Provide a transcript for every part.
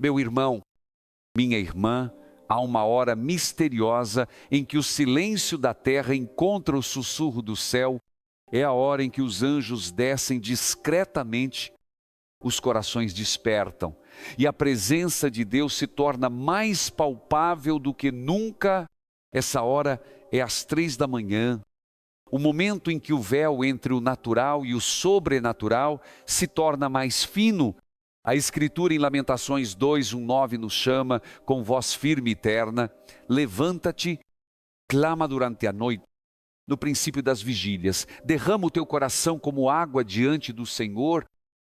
Meu irmão, minha irmã, há uma hora misteriosa em que o silêncio da terra encontra o sussurro do céu. É a hora em que os anjos descem discretamente, os corações despertam e a presença de Deus se torna mais palpável do que nunca. Essa hora é às 3 da manhã, o momento em que o véu entre o natural e o sobrenatural se torna mais fino. A Escritura em Lamentações 2:9 nos chama, com voz firme e terna: levanta-te, clama durante a noite, no princípio das vigílias, derrama o teu coração como água diante do Senhor.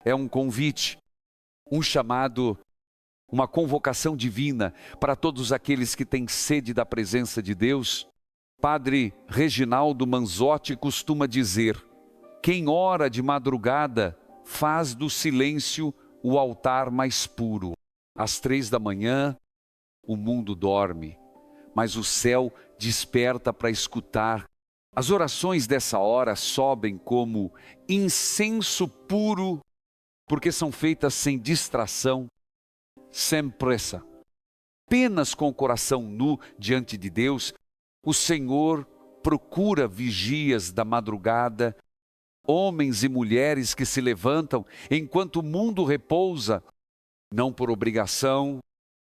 É um convite, um chamado, uma convocação divina para todos aqueles que têm sede da presença de Deus. Padre Reginaldo Manzotti costuma dizer: quem ora de madrugada faz do silêncio o altar mais puro. Às 3 da manhã, o mundo dorme, mas o céu desperta para escutar. As orações dessa hora sobem como incenso puro, porque são feitas sem distração, sem pressa. Apenas com o coração nu diante de Deus, o Senhor procura vigias da madrugada, homens e mulheres que se levantam enquanto o mundo repousa, não por obrigação,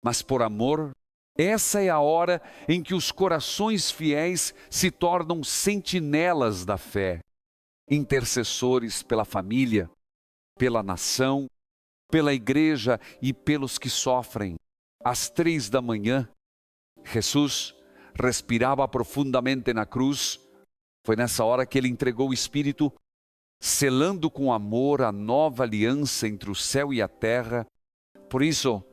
mas por amor. Essa é a hora em que os corações fiéis se tornam sentinelas da fé, intercessores pela família, pela nação, pela igreja e pelos que sofrem. Às 3 da manhã, Jesus respirava profundamente na cruz. Foi nessa hora que ele entregou o Espírito, selando com amor a nova aliança entre o céu e a terra. Por isso,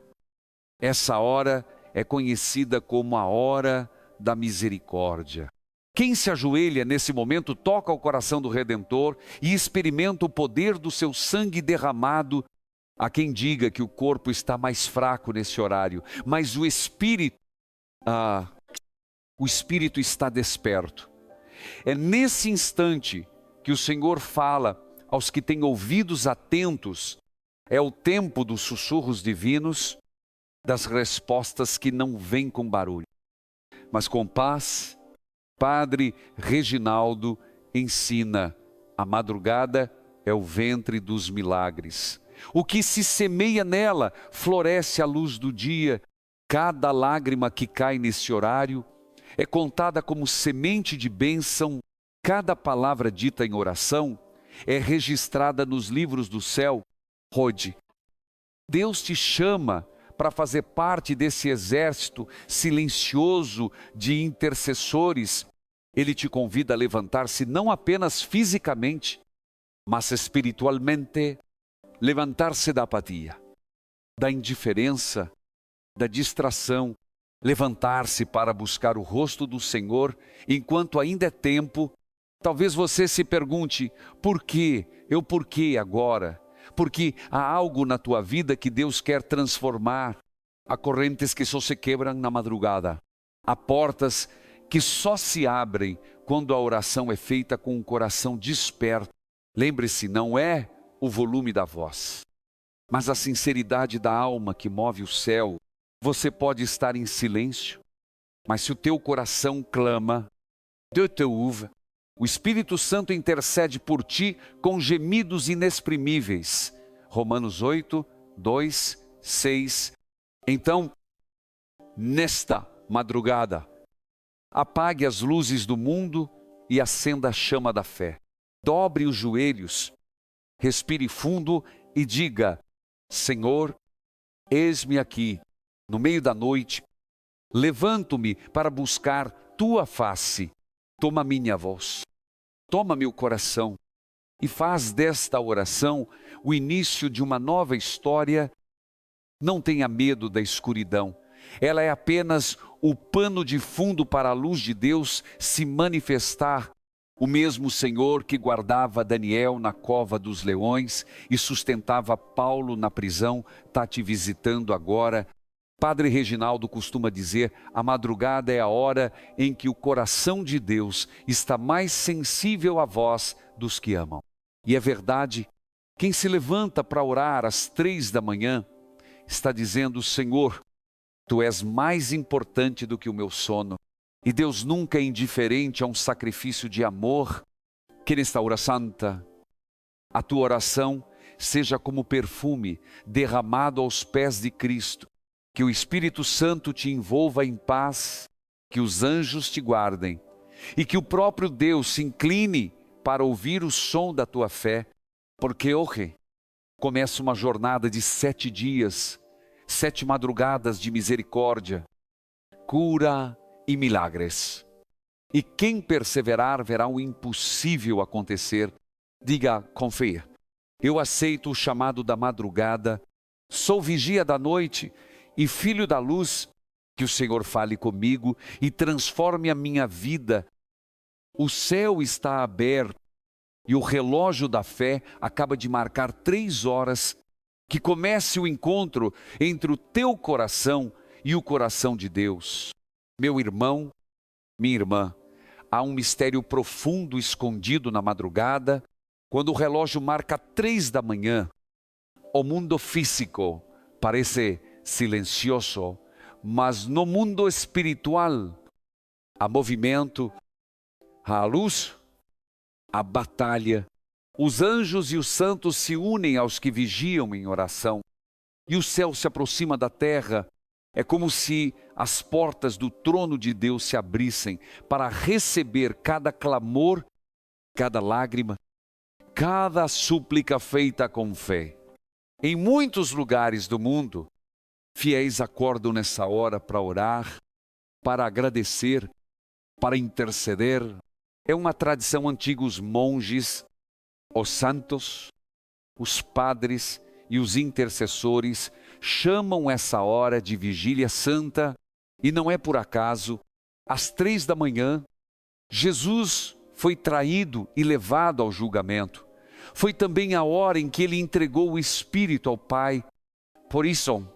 essa hora é conhecida como a hora da misericórdia. Quem se ajoelha nesse momento toca o coração do Redentor e experimenta o poder do seu sangue derramado. Há quem diga que o corpo está mais fraco nesse horário, mas o espírito está desperto. É nesse instante que o Senhor fala aos que têm ouvidos atentos. É o tempo dos sussurros divinos, das respostas que não vêm com barulho, mas com paz. Padre Reginaldo ensina: a madrugada é o ventre dos milagres. O que se semeia nela floresce à luz do dia. Cada lágrima que cai nesse horário é contada como semente de bênção. Cada palavra dita em oração é registrada nos livros do céu. Rode, Deus te chama para fazer parte desse exército silencioso de intercessores. Ele te convida a levantar-se não apenas fisicamente, mas espiritualmente, levantar-se da apatia, da indiferença, da distração, levantar-se para buscar o rosto do Senhor enquanto ainda é tempo. Talvez você se pergunte: por quê? Por quê agora? Porque há algo na tua vida que Deus quer transformar. Há correntes que só se quebram na madrugada. Há portas que só se abrem quando a oração é feita com um coração desperto. Lembre-se, não é o volume da voz, mas a sinceridade da alma que move o céu. Você pode estar em silêncio, mas se o teu coração clama, Deus te ouve. O Espírito Santo intercede por ti com gemidos inexprimíveis. Romanos 8, 2, 6. Então, nesta madrugada, apague as luzes do mundo e acenda a chama da fé. Dobre os joelhos, respire fundo e diga: Senhor, eis-me aqui, no meio da noite. Levanto-me para buscar tua face. Toma minha voz, toma meu coração e faz desta oração o início de uma nova história. Não tenha medo da escuridão. Ela é apenas o pano de fundo para a luz de Deus se manifestar. O mesmo Senhor que guardava Daniel na cova dos leões e sustentava Paulo na prisão, está te visitando agora. Padre Reginaldo costuma dizer: a madrugada é a hora em que o coração de Deus está mais sensível à voz dos que amam. E é verdade, quem se levanta para orar às 3 da manhã está dizendo: Senhor, Tu és mais importante do que o meu sono. E Deus nunca é indiferente a um sacrifício de amor. Que nesta hora santa, a tua oração seja como perfume derramado aos pés de Cristo. Que o Espírito Santo te envolva em paz, que os anjos te guardem e que o próprio Deus se incline para ouvir o som da tua fé, porque hoje começa uma jornada de 7 dias, 7 madrugadas de misericórdia, cura e milagres. E quem perseverar verá o impossível acontecer. Diga com fé: eu aceito o chamado da madrugada, sou vigia da noite e filho da luz. Que o Senhor fale comigo e transforme a minha vida. O céu está aberto e o relógio da fé acaba de marcar 3 horas. Que comece o encontro entre o teu coração e o coração de Deus. Meu irmão, minha irmã, há um mistério profundo escondido na madrugada. Quando o relógio marca 3 da manhã, o mundo físico parece silencioso, mas no mundo espiritual há movimento, há luz, há batalha. Os anjos e os santos se unem aos que vigiam em oração. E o céu se aproxima da terra. É como se as portas do trono de Deus se abrissem para receber cada clamor, cada lágrima, cada súplica feita com fé. Em muitos lugares do mundo, fiéis acordam nessa hora para orar, para agradecer, para interceder. É uma tradição antiga. Os monges, os santos, os padres e os intercessores chamam essa hora de vigília santa, e não é por acaso. Às 3 da manhã, Jesus foi traído e levado ao julgamento. Foi também a hora em que ele entregou o Espírito ao Pai. Por isso,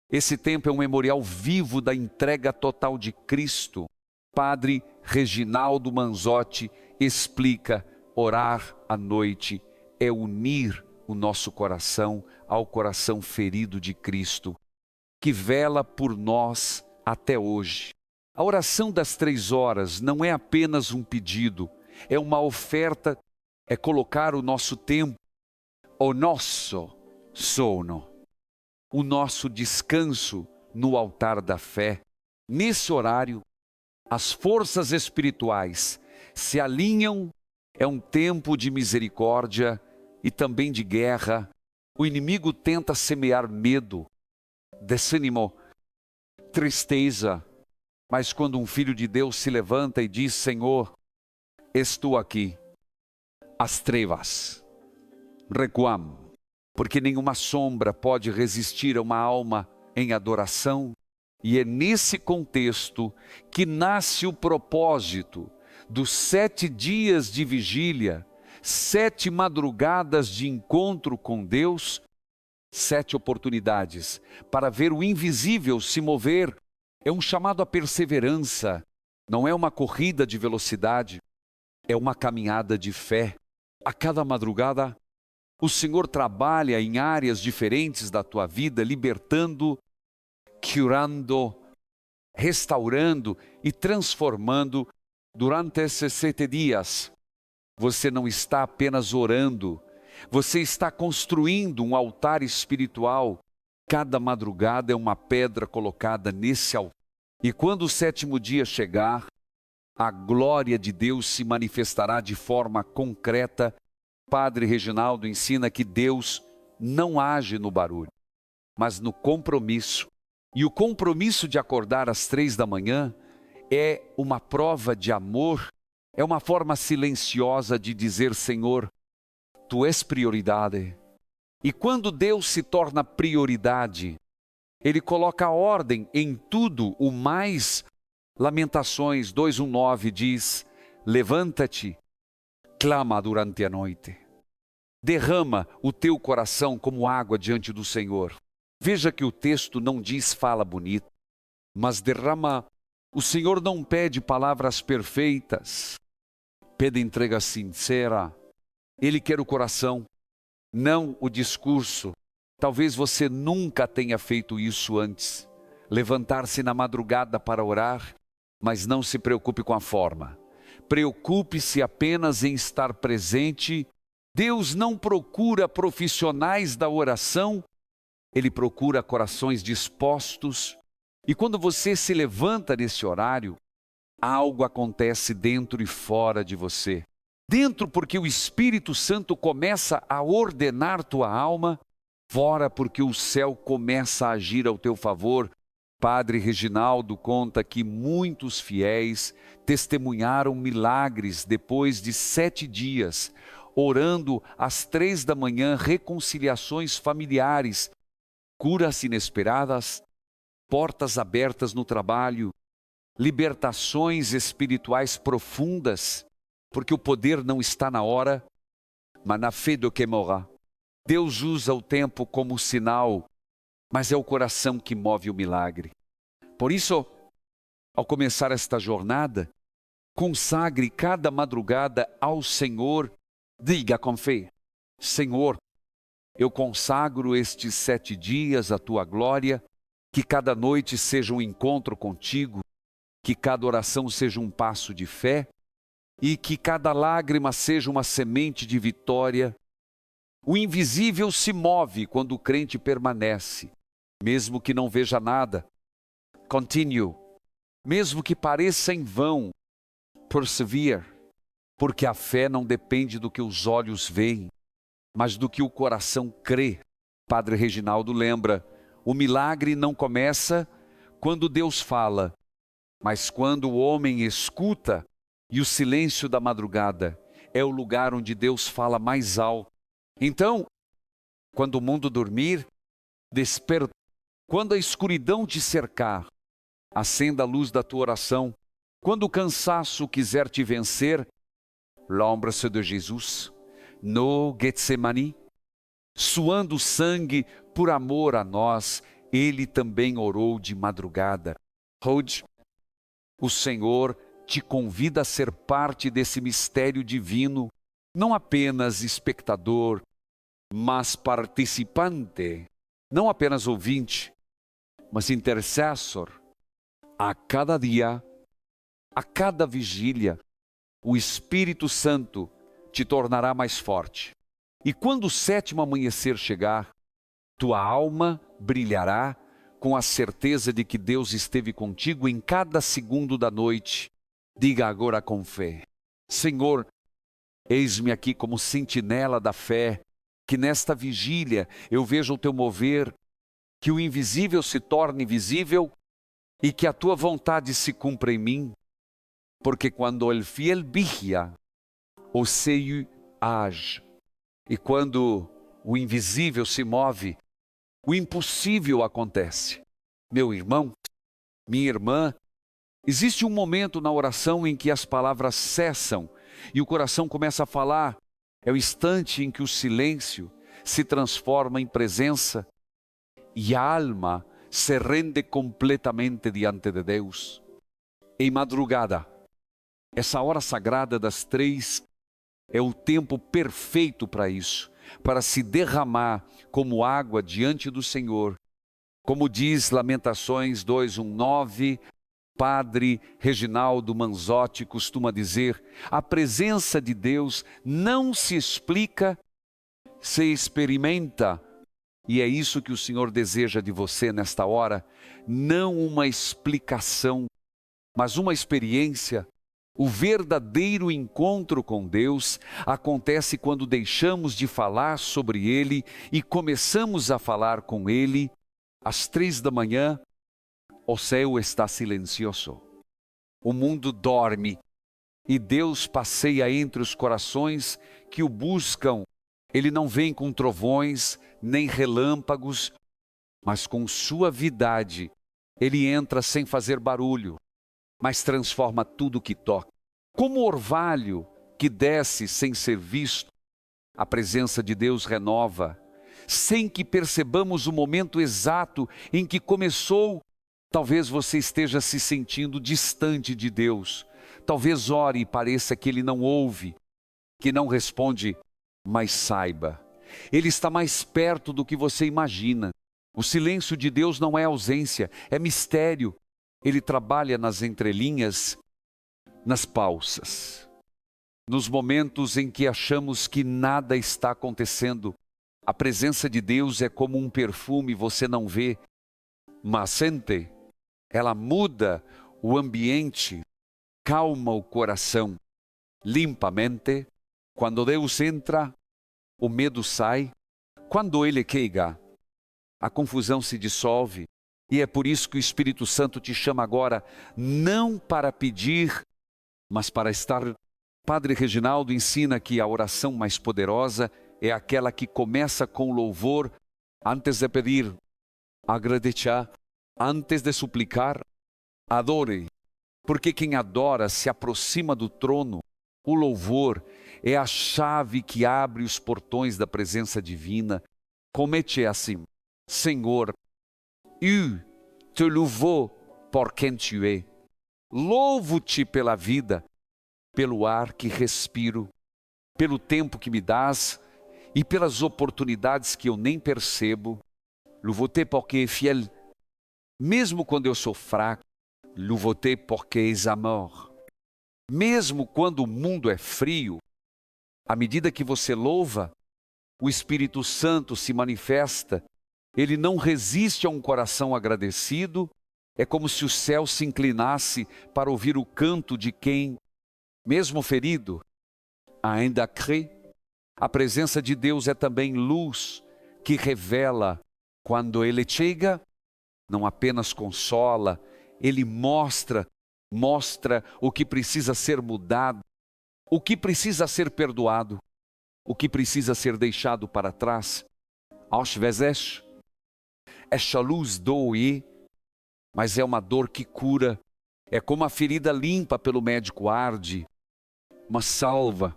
esse tempo é um memorial vivo da entrega total de Cristo. Padre Reginaldo Manzotti explica: orar à noite é unir o nosso coração ao coração ferido de Cristo, que vela por nós até hoje. A oração das 3 horas não é apenas um pedido, é uma oferta, é colocar o nosso tempo, o nosso sono, o nosso descanso no altar da fé. Nesse horário, as forças espirituais se alinham. É um tempo de misericórdia e também de guerra. O inimigo tenta semear medo, desânimo, tristeza. Mas quando um filho de Deus se levanta e diz: Senhor, estou aqui, as trevas recuam, porque nenhuma sombra pode resistir a uma alma em adoração. E é nesse contexto que nasce o propósito dos 7 dias de vigília, 7 madrugadas de encontro com Deus, 7 oportunidades para ver o invisível se mover. É um chamado à perseverança, não é uma corrida de velocidade, é uma caminhada de fé. A cada madrugada, o Senhor trabalha em áreas diferentes da tua vida, libertando, curando, restaurando e transformando. Durante esses 7 dias, você não está apenas orando, você está construindo um altar espiritual. Cada madrugada é uma pedra colocada nesse altar. E quando o 7º dia chegar, a glória de Deus se manifestará de forma concreta. Padre Reginaldo ensina que Deus não age no barulho, mas no compromisso. E o compromisso de acordar às 3 da manhã é uma prova de amor, é uma forma silenciosa de dizer: Senhor, Tu és prioridade. E quando Deus se torna prioridade, Ele coloca ordem em tudo o mais. Lamentações 2:19 diz: levanta-te, clama durante a noite. Derrama o teu coração como água diante do Senhor. Veja que o texto não diz fala bonita, mas derrama. O Senhor não pede palavras perfeitas, pede entrega sincera. Ele quer o coração, não o discurso. Talvez você nunca tenha feito isso antes. Levantar-se na madrugada para orar, mas não se preocupe com a forma. Preocupe-se apenas em estar presente. Deus não procura profissionais da oração, Ele procura corações dispostos. E quando você se levanta nesse horário, algo acontece dentro e fora de você. Dentro porque o Espírito Santo começa a ordenar tua alma, fora porque o céu começa a agir ao teu favor. Padre Reginaldo conta que muitos fiéis testemunharam milagres depois de 7 dias, orando às 3 da manhã, reconciliações familiares, curas inesperadas, portas abertas no trabalho, libertações espirituais profundas, porque o poder não está na hora, mas na fé do que morra. Deus usa o tempo como sinal, mas é o coração que move o milagre. Por isso, ao começar esta jornada, consagre cada madrugada ao Senhor, diga com fé: Senhor, eu consagro estes 7 dias à tua glória, que cada noite seja um encontro contigo, que cada oração seja um passo de fé e que cada lágrima seja uma semente de vitória. O invisível se move quando o crente permanece, mesmo que não veja nada. Continue, mesmo que pareça em vão, persevere, porque a fé não depende do que os olhos veem, mas do que o coração crê. Padre Reginaldo lembra, o milagre não começa quando Deus fala, mas quando o homem escuta, e o silêncio da madrugada é o lugar onde Deus fala mais alto. Então, quando o mundo dormir, desperta. Quando a escuridão te cercar, acenda a luz da tua oração. Quando o cansaço quiser te vencer, lembre-se de Jesus, no Getsemani, suando sangue por amor a nós, Ele também orou de madrugada. Hoje, o Senhor te convida a ser parte desse mistério divino, não apenas espectador, mas participante, não apenas ouvinte, mas intercessor. A cada dia, a cada vigília, o Espírito Santo te tornará mais forte. E quando o 7º amanhecer chegar, tua alma brilhará com a certeza de que Deus esteve contigo em cada segundo da noite. Diga agora com fé: Senhor, eis-me aqui como sentinela da fé, que nesta vigília eu veja o teu mover, que o invisível se torne visível e que a tua vontade se cumpra em mim, porque quando o fiel vigia, o seio age, e quando o invisível se move, o impossível acontece. Meu irmão, minha irmã, existe um momento na oração em que as palavras cessam e o coração começa a falar. É o instante em que o silêncio se transforma em presença e a alma se rende completamente diante de Deus. Em madrugada, essa hora sagrada das 3 é o tempo perfeito para isso, para se derramar como água diante do Senhor. Como diz Lamentações 2:9, Padre Reginaldo Manzotti costuma dizer, a presença de Deus não se explica, se experimenta. E é isso que o Senhor deseja de você nesta hora, não uma explicação, mas uma experiência. O verdadeiro encontro com Deus acontece quando deixamos de falar sobre Ele e começamos a falar com Ele. Às 3 da manhã, o céu está silencioso, o mundo dorme e Deus passeia entre os corações que o buscam. Ele não vem com trovões, nem relâmpagos, mas com suavidade. Ele entra sem fazer barulho, mas transforma tudo que toca. Como orvalho que desce sem ser visto, a presença de Deus renova, sem que percebamos o momento exato em que começou. Talvez você esteja se sentindo distante de Deus. Talvez ore e pareça que Ele não ouve, que não responde, mas saiba, Ele está mais perto do que você imagina. O silêncio de Deus não é ausência, é mistério. Ele trabalha nas entrelinhas, nas pausas. Nos momentos em que achamos que nada está acontecendo, a presença de Deus é como um perfume, você não vê, mas sente. Ela muda o ambiente, calma o coração, limpa a mente. Quando Deus entra, o medo sai. Quando Ele chega, a confusão se dissolve. E é por isso que o Espírito Santo te chama agora, não para pedir, mas para estar. Padre Reginaldo ensina que a oração mais poderosa é aquela que começa com louvor, antes de pedir, agradecer, antes de suplicar, adore. Porque quem adora se aproxima do trono. O louvor é a chave que abre os portões da presença divina. Comete assim: Senhor, eu te louvo por quem tu és. Louvo-te pela vida, pelo ar que respiro, pelo tempo que me dás e pelas oportunidades que eu nem percebo. Louvo-te porque és fiel, mesmo quando eu sou fraco. Louvo-te porque és amor. Mesmo quando o mundo é frio, à medida que você louva, o Espírito Santo se manifesta. Ele não resiste a um coração agradecido. É como se o céu se inclinasse para ouvir o canto de quem, mesmo ferido, ainda crê. A presença de Deus é também luz que revela. Quando Ele chega, não apenas consola, Ele mostra o que precisa ser mudado, o que precisa ser perdoado, o que precisa ser deixado para trás. Às vezes, esta luz doe, mas é uma dor que cura. É como a ferida limpa pelo médico arde, uma salva.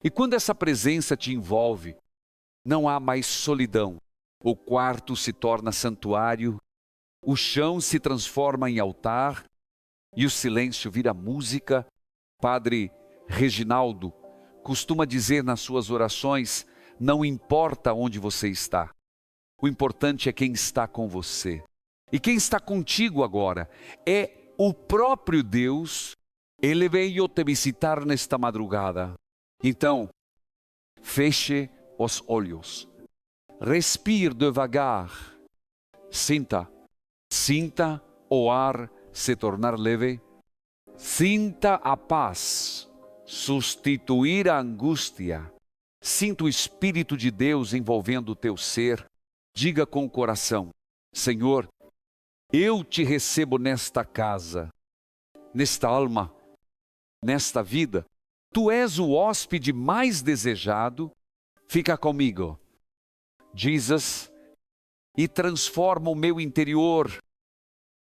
E quando essa presença te envolve, não há mais solidão. O quarto se torna santuário, o chão se transforma em altar e o silêncio vira música. Padre Reginaldo costuma dizer nas suas orações: não importa onde você está, o importante é quem está com você. E quem está contigo agora é o próprio Deus. Ele veio te visitar nesta madrugada. Então, feche os olhos, respire devagar, sinta o ar se tornar leve, sinta a paz substituir a angústia, sinta o Espírito de Deus envolvendo o teu ser. Diga com o coração: Senhor, eu te recebo nesta casa, nesta alma, nesta vida. Tu és o hóspede mais desejado. Fica comigo, Jesus, e transforma o meu interior.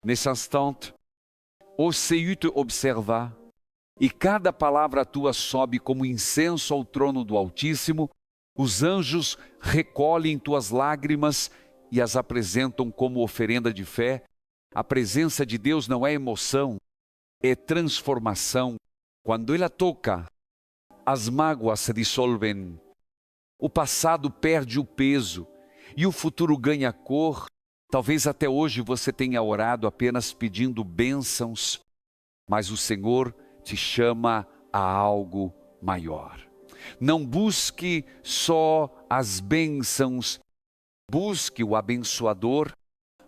Nesse instante, oseio te observar, e cada palavra tua sobe como incenso ao trono do Altíssimo. Os anjos recolhem tuas lágrimas e as apresentam como oferenda de fé. A presença de Deus não é emoção, é transformação. Quando Ele a toca, as mágoas se dissolvem, o passado perde o peso e o futuro ganha cor. Talvez até hoje você tenha orado apenas pedindo bênçãos, mas o Senhor te chama a algo maior. Não busque só as bênçãos, busque o abençoador,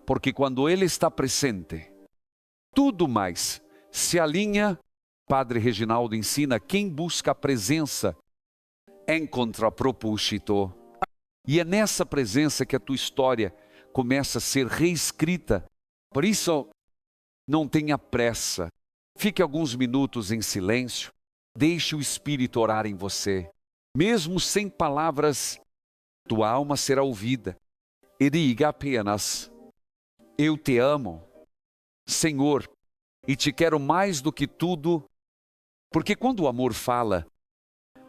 porque quando Ele está presente, tudo mais se alinha. Padre Reginaldo ensina: quem busca a presença encontra propósito. E é nessa presença que a tua história começa a ser reescrita. Por isso, não tenha pressa. Fique alguns minutos em silêncio. Deixe o Espírito orar em você. Mesmo sem palavras, tua alma será ouvida. E diga apenas: eu te amo, Senhor, e te quero mais do que tudo. Porque quando o amor fala,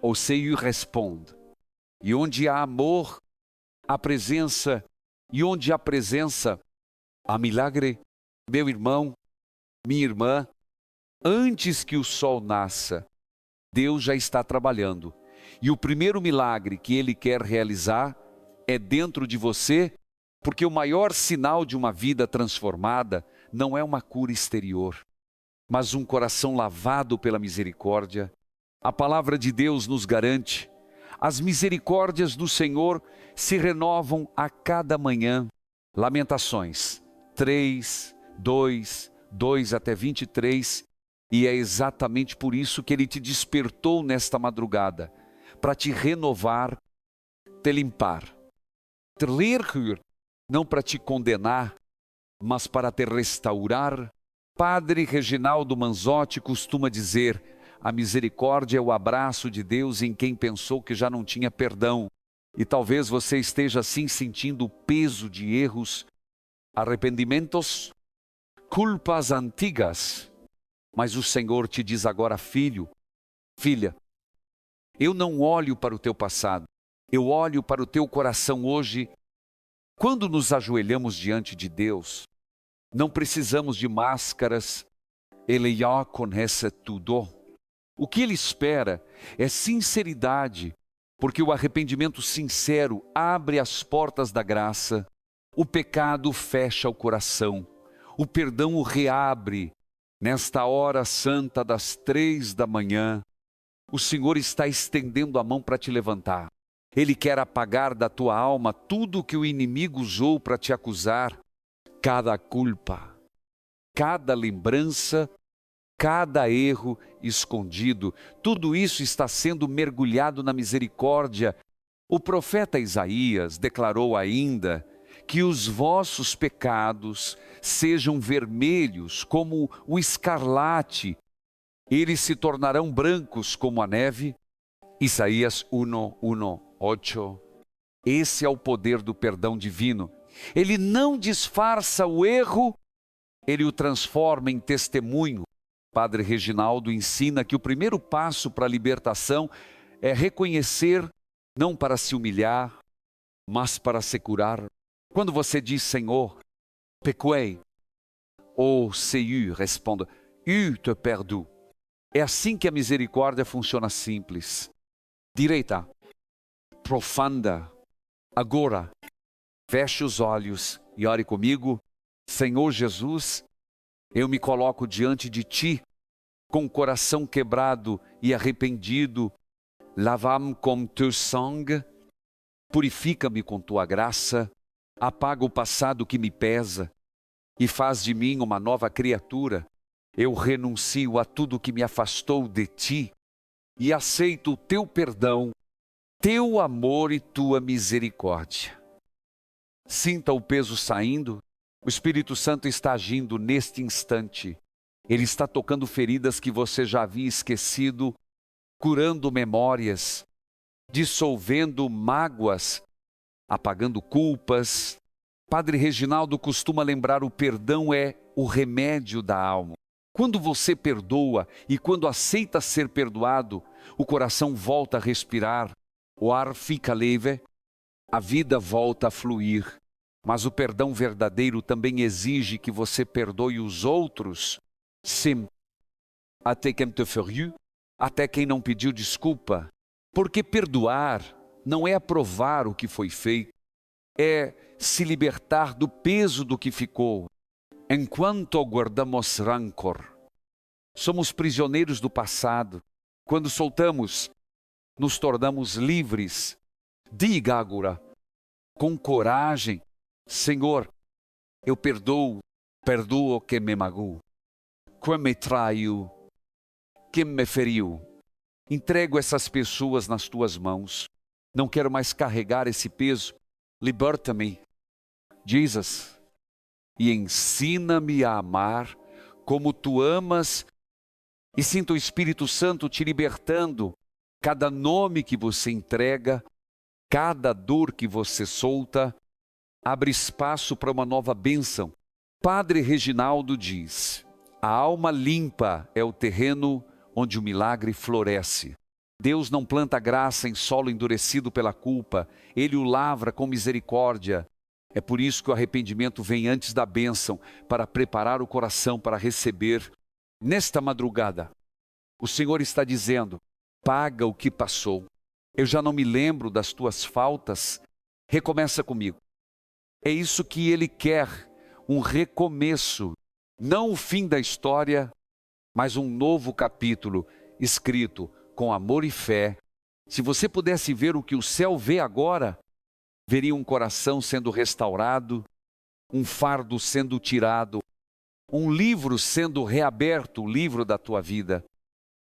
o Senhor responde. E onde há amor, há presença. E onde há presença, há milagre. Meu irmão, minha irmã, antes que o sol nasça, Deus já está trabalhando. E o primeiro milagre que Ele quer realizar é dentro de você, porque o maior sinal de uma vida transformada não é uma cura exterior, mas um coração lavado pela misericórdia. A palavra de Deus nos garante: as misericórdias do Senhor se renovam a cada manhã. Lamentações 3, 2 até 23, e é exatamente por isso que Ele te despertou nesta madrugada, para te renovar, te limpar, te reerguer, não para te condenar, mas para te restaurar. Padre Reginaldo Manzotti costuma dizer: a misericórdia é o abraço de Deus em quem pensou que já não tinha perdão. E talvez você esteja assim sentindo o peso de erros, arrependimentos, culpas antigas. Mas o Senhor te diz agora: filho, filha, eu não olho para o teu passado, eu olho para o teu coração hoje. Quando nos ajoelhamos diante de Deus, não precisamos de máscaras. Ele já conhece tudo. O que Ele espera é sinceridade, porque o arrependimento sincero abre as portas da graça. O pecado fecha o coração, o perdão o reabre. Nesta hora santa das 3 da manhã, o Senhor está estendendo a mão para te levantar. Ele quer apagar da tua alma tudo o que o inimigo usou para te acusar. Cada culpa, cada lembrança, cada erro escondido, tudo isso está sendo mergulhado na misericórdia. O profeta Isaías declarou ainda que os vossos pecados sejam vermelhos como o escarlate, eles se tornarão brancos como a neve. Isaías 1:8. Esse é o poder do perdão divino. Ele não disfarça o erro, ele o transforma em testemunho. Padre Reginaldo ensina que o primeiro passo para a libertação é reconhecer, não para se humilhar, mas para se curar. Quando você diz: Senhor, pequei, ou Senhor responde: eu te perdoo. É assim que a misericórdia funciona simples. Direita, profunda. Agora, feche os olhos e ore comigo. Senhor Jesus, eu me coloco diante de Ti, com o coração quebrado e arrependido. Lava-me com Teu sangue, purifica-me com Tua graça, apaga o passado que me pesa e faz de mim uma nova criatura. Eu renuncio a tudo que me afastou de Ti e aceito o Teu perdão, Teu amor e Tua misericórdia. Sinta o peso saindo. O Espírito Santo está agindo neste instante. Ele está tocando feridas que você já havia esquecido, curando memórias, dissolvendo mágoas, apagando culpas. Padre Reginaldo costuma lembrar: o perdão é o remédio da alma. Quando você perdoa e quando aceita ser perdoado, o coração volta a respirar, o ar fica leve, a vida volta a fluir. Mas o perdão verdadeiro também exige que você perdoe os outros. Sim, até quem te feriu, até quem não pediu desculpa. Porque perdoar não é aprovar o que foi feito, é se libertar do peso do que ficou. Enquanto guardamos rancor, somos prisioneiros do passado. Quando soltamos, nos tornamos livres. Diga agora, com coragem: Senhor, eu perdoo quem me magoou, quem me traiu, quem me feriu. Entrego essas pessoas nas Tuas mãos. Não quero mais carregar esse peso. Liberta-me, Jesus, e ensina-me a amar como Tu amas, e sinta o Espírito Santo te libertando. Cada nome que você entrega, cada dor que você solta, abre espaço para uma nova bênção. Padre Reginaldo diz: a alma limpa é o terreno onde o milagre floresce. Deus não planta graça em solo endurecido pela culpa, Ele o lavra com misericórdia. É por isso que o arrependimento vem antes da bênção, para preparar o coração para receber. Nesta madrugada, o Senhor está dizendo: paga o que passou. Eu já não me lembro das tuas faltas. recomeça comigo. É isso que Ele quer, um recomeço, não o fim da história, mas um novo capítulo escrito com amor e fé. Se você pudesse ver o que o céu vê agora, veria um coração sendo restaurado, um fardo sendo tirado, um livro sendo reaberto, o livro da tua vida,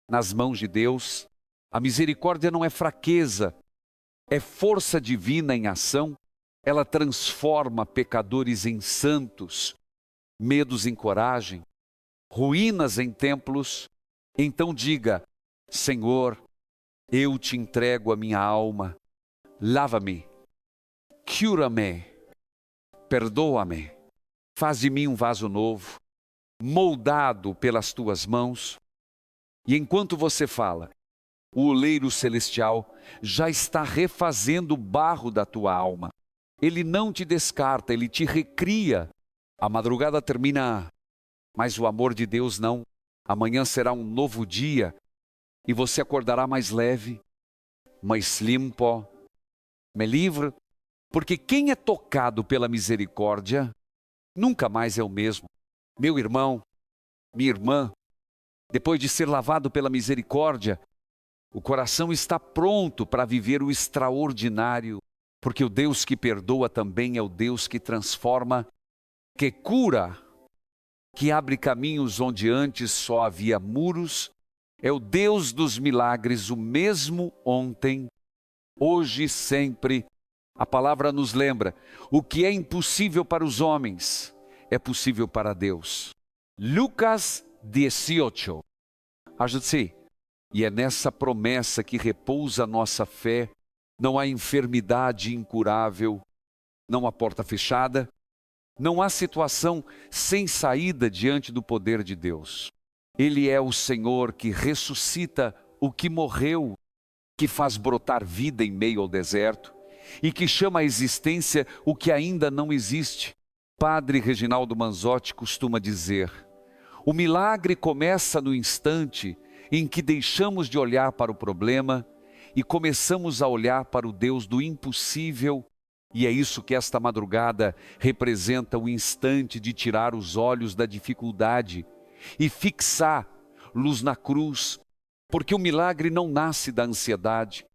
nas mãos de Deus. A misericórdia não é fraqueza, é força divina em ação. Ela transforma pecadores em santos, medos em coragem, ruínas em templos. Então diga: Senhor, eu te entrego a minha alma, lava-me, cura-me, perdoa-me, faz de mim um vaso novo, moldado pelas tuas mãos. E enquanto você fala, o oleiro celestial já está refazendo o barro da tua alma. Ele não te descarta, ele te recria. A madrugada termina, mas o amor de Deus não. Amanhã será um novo dia e você acordará mais leve, mais limpo, mais livre, porque quem é tocado pela misericórdia nunca mais é o mesmo. Meu irmão, minha irmã, depois de ser lavado pela misericórdia, o coração está pronto para viver o extraordinário, porque o Deus que perdoa também é o Deus que transforma, que cura, que abre caminhos onde antes só havia muros. É o Deus dos milagres, o mesmo ontem, hoje e sempre. A palavra nos lembra: o que é impossível para os homens é possível para Deus. Lucas 18. Ajude-se. E é nessa promessa que repousa a nossa fé. Não há enfermidade incurável, não há porta fechada, não há situação sem saída diante do poder de Deus. Ele é o Senhor que ressuscita o que morreu, que faz brotar vida em meio ao deserto e que chama à existência o que ainda não existe. Padre Reginaldo Manzotti costuma dizer: o milagre começa no instante em que deixamos de olhar para o problema e começamos a olhar para o Deus do impossível. E é isso que esta madrugada representa, o instante de tirar os olhos da dificuldade e fixar luz na cruz, porque o milagre não nasce da ansiedade,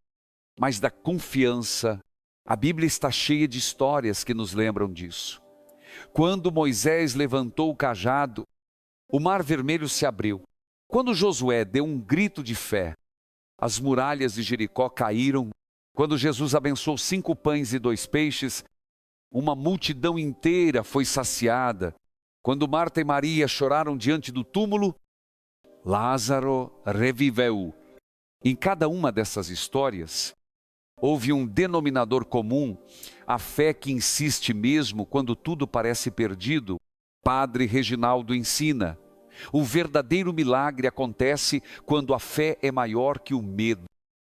mas da confiança. A Bíblia está cheia de histórias que nos lembram disso. Quando Moisés levantou o cajado, o mar vermelho se abriu. Quando Josué deu um grito de fé, as muralhas de Jericó caíram. Quando Jesus abençoou 5 pães e 2 peixes, uma multidão inteira foi saciada. Quando Marta e Maria choraram diante do túmulo, Lázaro reviveu. Em cada uma dessas histórias, houve um denominador comum: a fé que insiste mesmo quando tudo parece perdido. Padre Reginaldo ensina: o verdadeiro milagre acontece quando a fé é maior que o medo.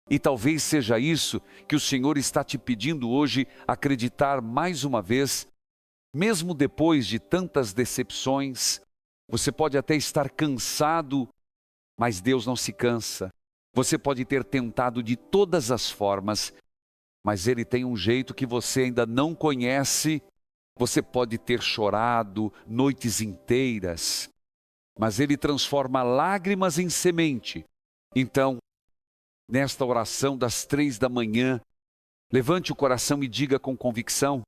E talvez seja isso que o Senhor está te pedindo hoje, acreditar mais uma vez. Mesmo depois de tantas decepções, você pode até estar cansado, mas Deus não se cansa. Você pode ter tentado de todas as formas, mas Ele tem um jeito que você ainda não conhece. Você pode ter chorado noites inteiras, mas Ele transforma lágrimas em semente. Então, nesta oração das 3 da manhã, levante o coração e diga com convicção: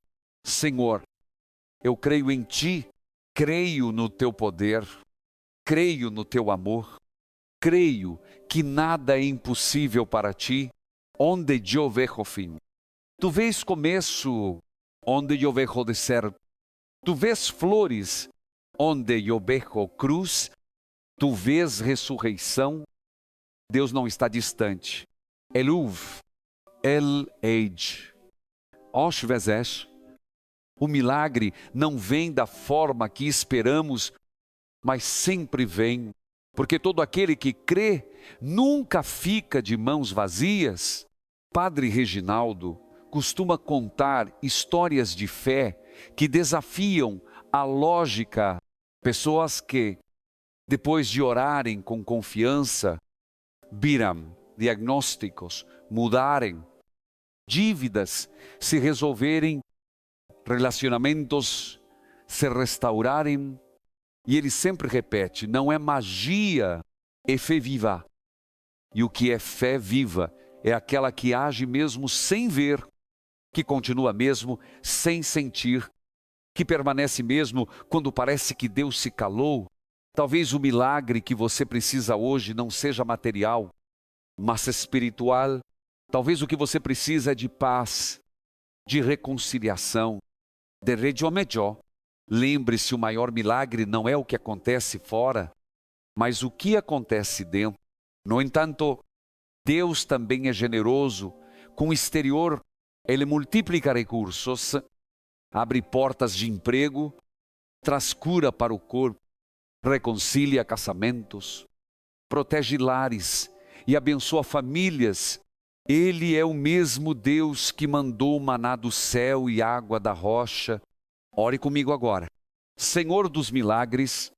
Senhor, eu creio em Ti, creio no Teu poder, creio no Teu amor, creio que nada é impossível para Ti. Onde eu vejo fim. Tu vês começo, onde eu vejo deserto. Tu vês flores, onde eu vejo cruz. Tu vês ressurreição. Deus não está distante. Eluv, El Eid, Osh Vezesh. O milagre não vem da forma que esperamos, mas sempre vem, porque todo aquele que crê nunca fica de mãos vazias. Padre Reginaldo costuma contar histórias de fé que desafiam a lógica. Pessoas que, depois de orarem com confiança, viram diagnósticos mudarem, dívidas se resolverem, relacionamentos se restaurarem. E ele sempre repete, não é magia, é fé viva. E o que é fé viva é aquela que age mesmo sem ver, que continua mesmo sem sentir, que permanece mesmo quando parece que Deus se calou. Talvez o milagre que você precisa hoje não seja material, mas espiritual. Talvez o que você precisa é de paz, de reconciliação, de reggio. Lembre-se, o maior milagre não é o que acontece fora, mas o que acontece dentro. No entanto, Deus também é generoso. Com o exterior, Ele multiplica recursos, abre portas de emprego, traz cura para o corpo, reconcilia casamentos, protege lares e abençoa famílias. Ele é o mesmo Deus que mandou o maná do céu e água da rocha. Ore comigo agora. Senhor dos milagres,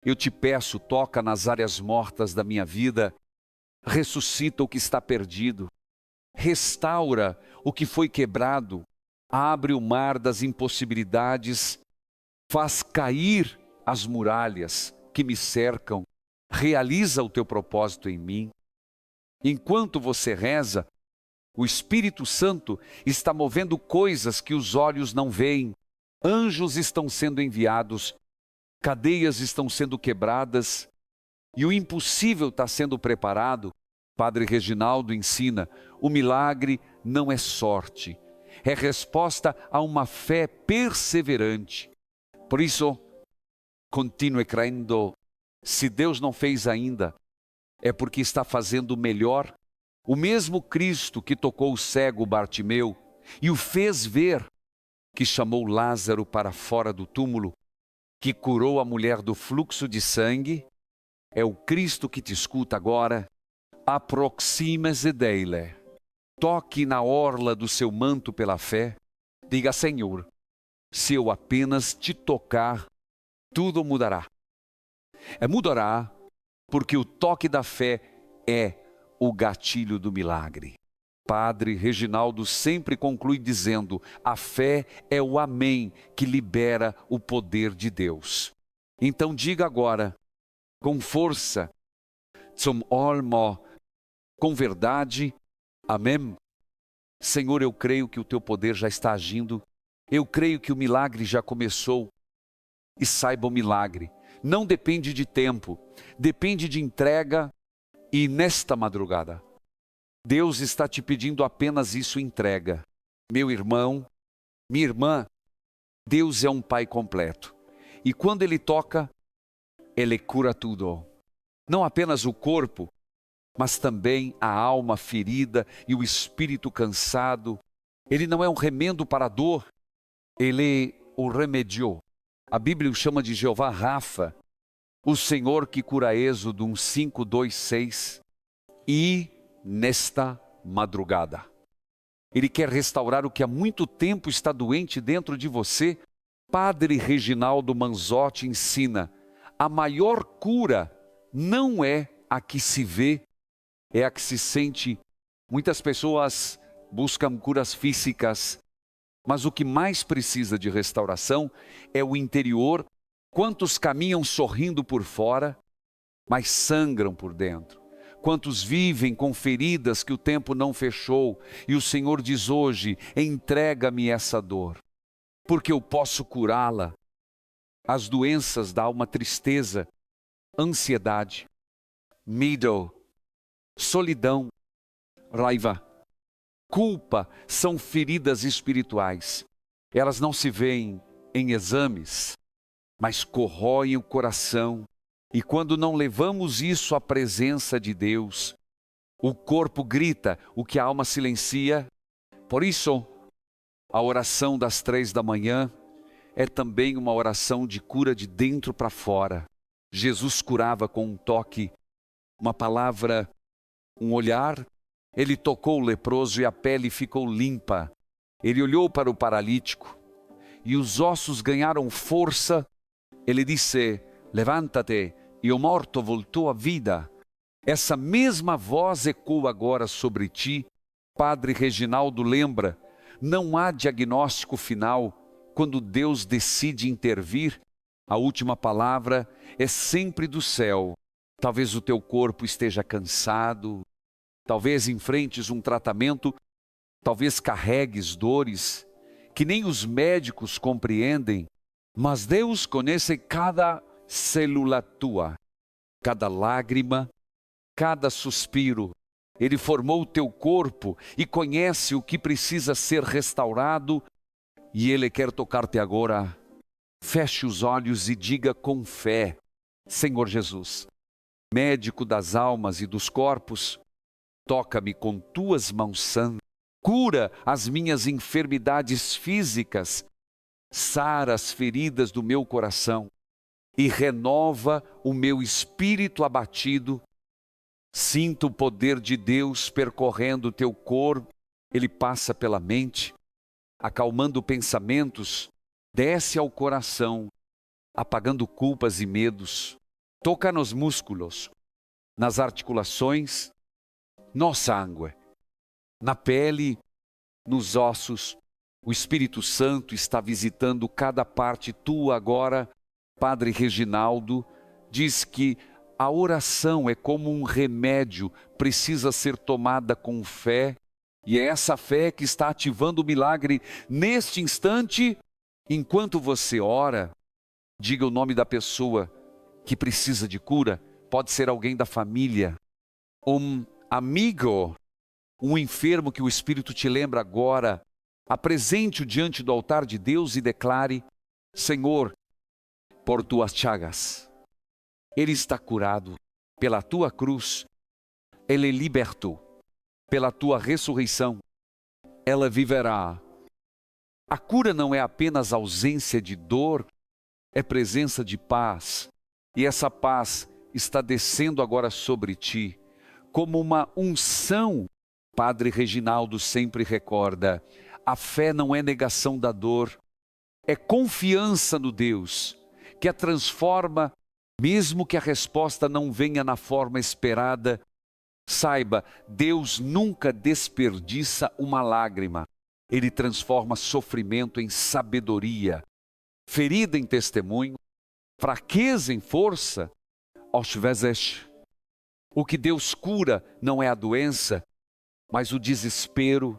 eu te peço, toca nas áreas mortas da minha vida, ressuscita o que está perdido, restaura o que foi quebrado, abre o mar das impossibilidades, faz cair as muralhas que me cercam, realiza o teu propósito em mim. Enquanto você reza, o Espírito Santo está movendo coisas que os olhos não veem. Anjos estão sendo enviados, cadeias estão sendo quebradas e o impossível está sendo preparado. Padre Reginaldo ensina, o milagre não é sorte, é resposta a uma fé perseverante. Por isso, continue crendo. Se Deus não fez ainda, é porque está fazendo melhor. O mesmo Cristo que tocou o cego Bartimeu e o fez ver, que chamou Lázaro para fora do túmulo, que curou a mulher do fluxo de sangue, é o Cristo que te escuta agora. Aproxime-se dele, toque na orla do seu manto pela fé, diga, Senhor, se eu apenas te tocar, tudo mudará. Mudará porque o toque da fé é o gatilho do milagre. Padre Reginaldo sempre conclui dizendo, a fé é o amém que libera o poder de Deus. Então diga agora, com força, zum Olmo, com verdade, amém. Senhor, eu creio que o teu poder já está agindo, eu creio que o milagre já começou. E saiba, o milagre não depende de tempo, depende de entrega. E nesta madrugada, Deus está te pedindo apenas isso, entrega. Meu irmão, minha irmã, Deus é um Pai completo. E quando Ele toca, Ele cura tudo. Não apenas o corpo, mas também a alma ferida e o espírito cansado. Ele não é um remendo para a dor, Ele o remediou. A Bíblia o chama de Jeová Rafa, o Senhor que cura. Êxodo 5, 2, 6. E nesta madrugada, Ele quer restaurar o que há muito tempo está doente dentro de você. Padre Reginaldo Manzotti ensina, a maior cura não é a que se vê, é a que se sente. Muitas pessoas buscam curas físicas, mas o que mais precisa de restauração é o interior. Quantos caminham sorrindo por fora, mas sangram por dentro? Quantos vivem com feridas que o tempo não fechou? E o Senhor diz hoje, entrega-me essa dor, porque eu posso curá-la. As doenças da alma, tristeza, ansiedade, medo, solidão, raiva, culpa, são feridas espirituais. Elas não se veem em exames, mas corroem o coração. E quando não levamos isso à presença de Deus, o corpo grita o que a alma silencia. Por isso, a oração das 3 da manhã é também uma oração de cura de dentro para fora. Jesus curava com um toque, uma palavra, um olhar. Ele tocou o leproso e a pele ficou limpa. Ele olhou para o paralítico e os ossos ganharam força. Ele disse, levanta-te, e o morto voltou à vida. Essa mesma voz ecoa agora sobre ti. Padre Reginaldo lembra, não há diagnóstico final quando Deus decide intervir. A última palavra é sempre do céu. Talvez o teu corpo esteja cansado, talvez enfrentes um tratamento, talvez carregues dores que nem os médicos compreendem, mas Deus conhece cada célula tua, cada lágrima, cada suspiro. Ele formou o teu corpo e conhece o que precisa ser restaurado, e Ele quer tocar-te agora. Feche os olhos e diga com fé: Senhor Jesus, médico das almas e dos corpos, toca-me com tuas mãos santas, cura as minhas enfermidades físicas, sara as feridas do meu coração e renova o meu espírito abatido. Sinto o poder de Deus percorrendo o teu corpo, ele passa pela mente, acalmando pensamentos, desce ao coração, apagando culpas e medos, toca nos músculos, nas articulações, no sangue, na pele, nos ossos. O Espírito Santo está visitando cada parte tua agora. Padre Reginaldo diz que a oração é como um remédio, precisa ser tomada com fé, e é essa fé que está ativando o milagre neste instante. Enquanto você ora, diga o nome da pessoa que precisa de cura. Pode ser alguém da família, um amigo, um enfermo que o Espírito te lembra agora. Apresente-o diante do altar de Deus e declare: Senhor, por tuas chagas, ele está curado, pela tua cruz, ele libertou, pela tua ressurreição, ela viverá. A cura não é apenas ausência de dor, é presença de paz, e essa paz está descendo agora sobre ti, como uma unção. Padre Reginaldo sempre recorda: a fé não é negação da dor, é confiança no Deus, que a transforma, mesmo que a resposta não venha na forma esperada. Saiba, Deus nunca desperdiça uma lágrima. Ele transforma sofrimento em sabedoria, ferida em testemunho, fraqueza em força. O que Deus cura não é a doença, mas o desespero.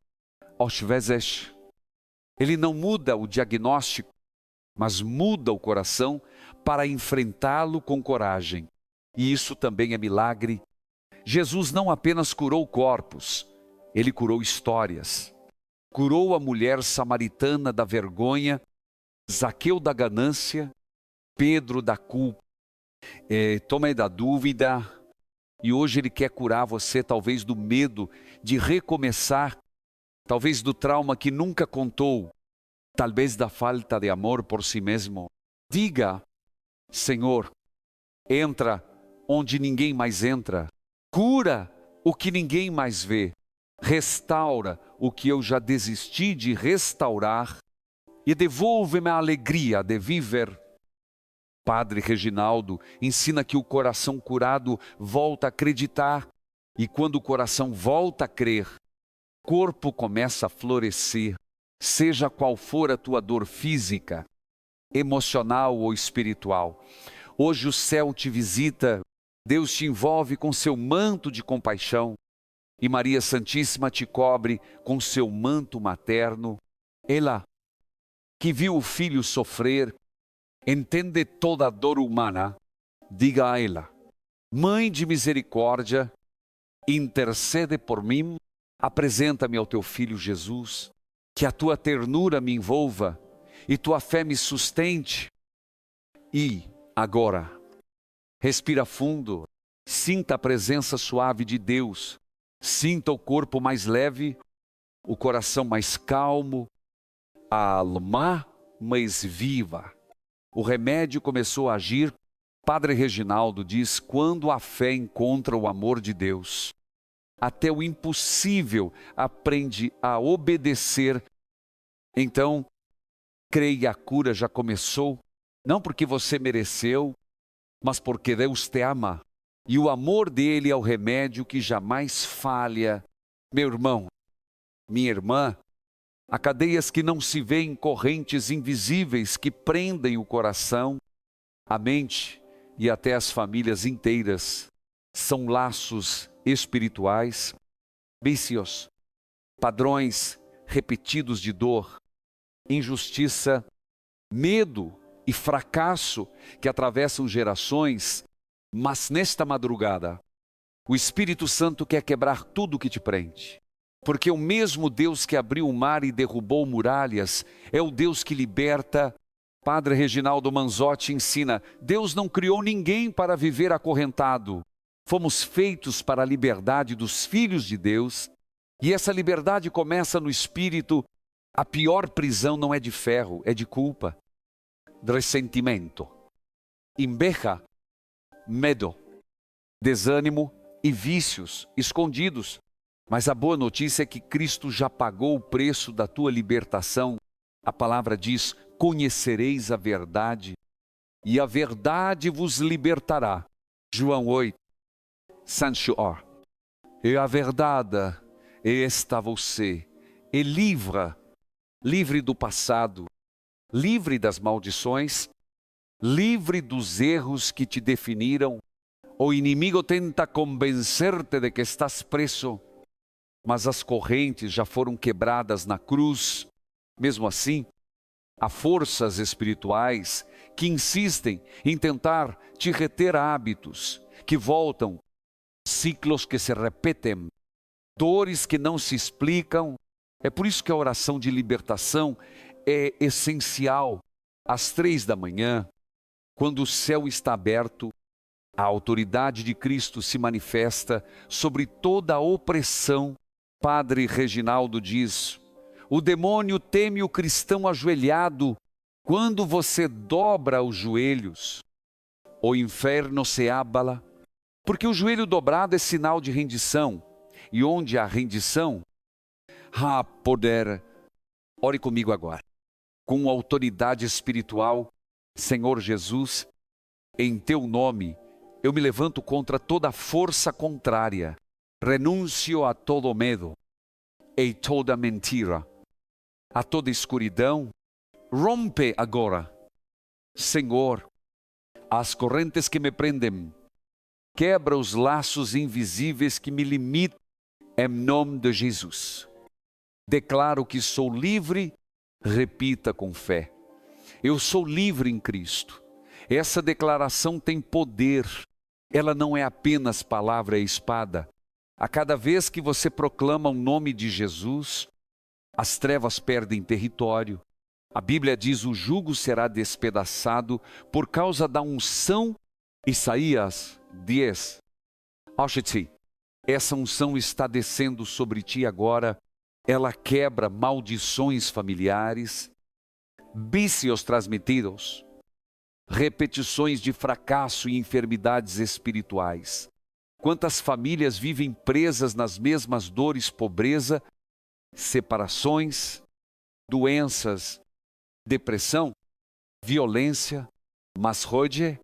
Ele não muda o diagnóstico, mas muda o coração para enfrentá-lo com coragem. E isso também é milagre. Jesus não apenas curou corpos, ele curou histórias. Curou a mulher samaritana da vergonha, Zaqueu da ganância, Pedro da culpa, Tomé da dúvida. E hoje ele quer curar você talvez do medo de recomeçar, talvez do trauma que nunca contou, talvez da falta de amor por si mesmo. Diga: Senhor, entra onde ninguém mais entra, cura o que ninguém mais vê, restaura o que eu já desisti de restaurar e devolve-me a alegria de viver. Padre Reginaldo ensina que o coração curado volta a acreditar, e quando o coração volta a crer, o corpo começa a florescer, seja qual for a tua dor física, emocional ou espiritual. Hoje o céu te visita, Deus te envolve com seu manto de compaixão, e Maria Santíssima te cobre com seu manto materno. Ela, que viu o filho sofrer, entende toda a dor humana. Diga a ela: Mãe de misericórdia, intercede por mim, apresenta-me ao teu filho Jesus, que a tua ternura me envolva e tua fé me sustente. E agora, respira fundo, sinta a presença suave de Deus, sinta o corpo mais leve, o coração mais calmo, a alma mais viva. O remédio começou a agir. Padre Reginaldo diz: quando a fé encontra o amor de Deus, até o impossível aprende a obedecer. Então, creia, a cura já começou, não porque você mereceu, mas porque Deus te ama. E o amor dele é o remédio que jamais falha. Meu irmão, minha irmã, há cadeias que não se veem, correntes invisíveis que prendem o coração, a mente e até as famílias inteiras. São laços espirituais, vícios, padrões repetidos de dor, injustiça, medo e fracasso que atravessam gerações, mas nesta madrugada, o Espírito Santo quer quebrar tudo que te prende. Porque o mesmo Deus que abriu o mar e derrubou muralhas é o Deus que liberta. Padre Reginaldo Manzotti ensina: Deus não criou ninguém para viver acorrentado. Fomos feitos para a liberdade dos filhos de Deus. E essa liberdade começa no espírito. A pior prisão não é de ferro, é de culpa, de ressentimento, inveja, medo, desânimo e vícios escondidos. Mas a boa notícia é que Cristo já pagou o preço da tua libertação. A palavra diz: conhecereis a verdade, e a verdade vos libertará. João 8, Saint-Jean. E a verdade está você. E livre do passado, livre das maldições, livre dos erros que te definiram. O inimigo tenta convencer-te de que estás preso, mas as correntes já foram quebradas na cruz. Mesmo assim, há forças espirituais que insistem em tentar te reter hábitos que voltam, ciclos que se repetem, dores que não se explicam. É por isso que a oração de libertação é essencial. Às 3 da manhã, quando o céu está aberto, a autoridade de Cristo se manifesta sobre toda a opressão. Padre Reginaldo diz: o demônio teme o cristão ajoelhado. Quando você dobra os joelhos, o inferno se abala, porque o joelho dobrado é sinal de rendição. E onde há rendição, há poder. Ore comigo agora. Com autoridade espiritual, Senhor Jesus, em teu nome, eu me levanto contra toda força contrária. Renuncio a todo medo e toda mentira, a toda escuridão. Rompe agora, Senhor, as correntes que me prendem. Quebra os laços invisíveis que me limitam, em nome de Jesus. Declaro que sou livre, repita com fé. Eu sou livre em Cristo. Essa declaração tem poder. Ela não é apenas palavra e espada. A cada vez que você proclama o nome de Jesus, as trevas perdem território. A Bíblia diz: o jugo será despedaçado por causa da unção. Isaías 10. Ache-te. Essa unção está descendo sobre ti agora. Ela quebra maldições familiares, vícios transmitidos, repetições de fracasso e enfermidades espirituais. Quantas famílias vivem presas nas mesmas dores, pobreza, separações, doenças, depressão, violência. Mas Roger,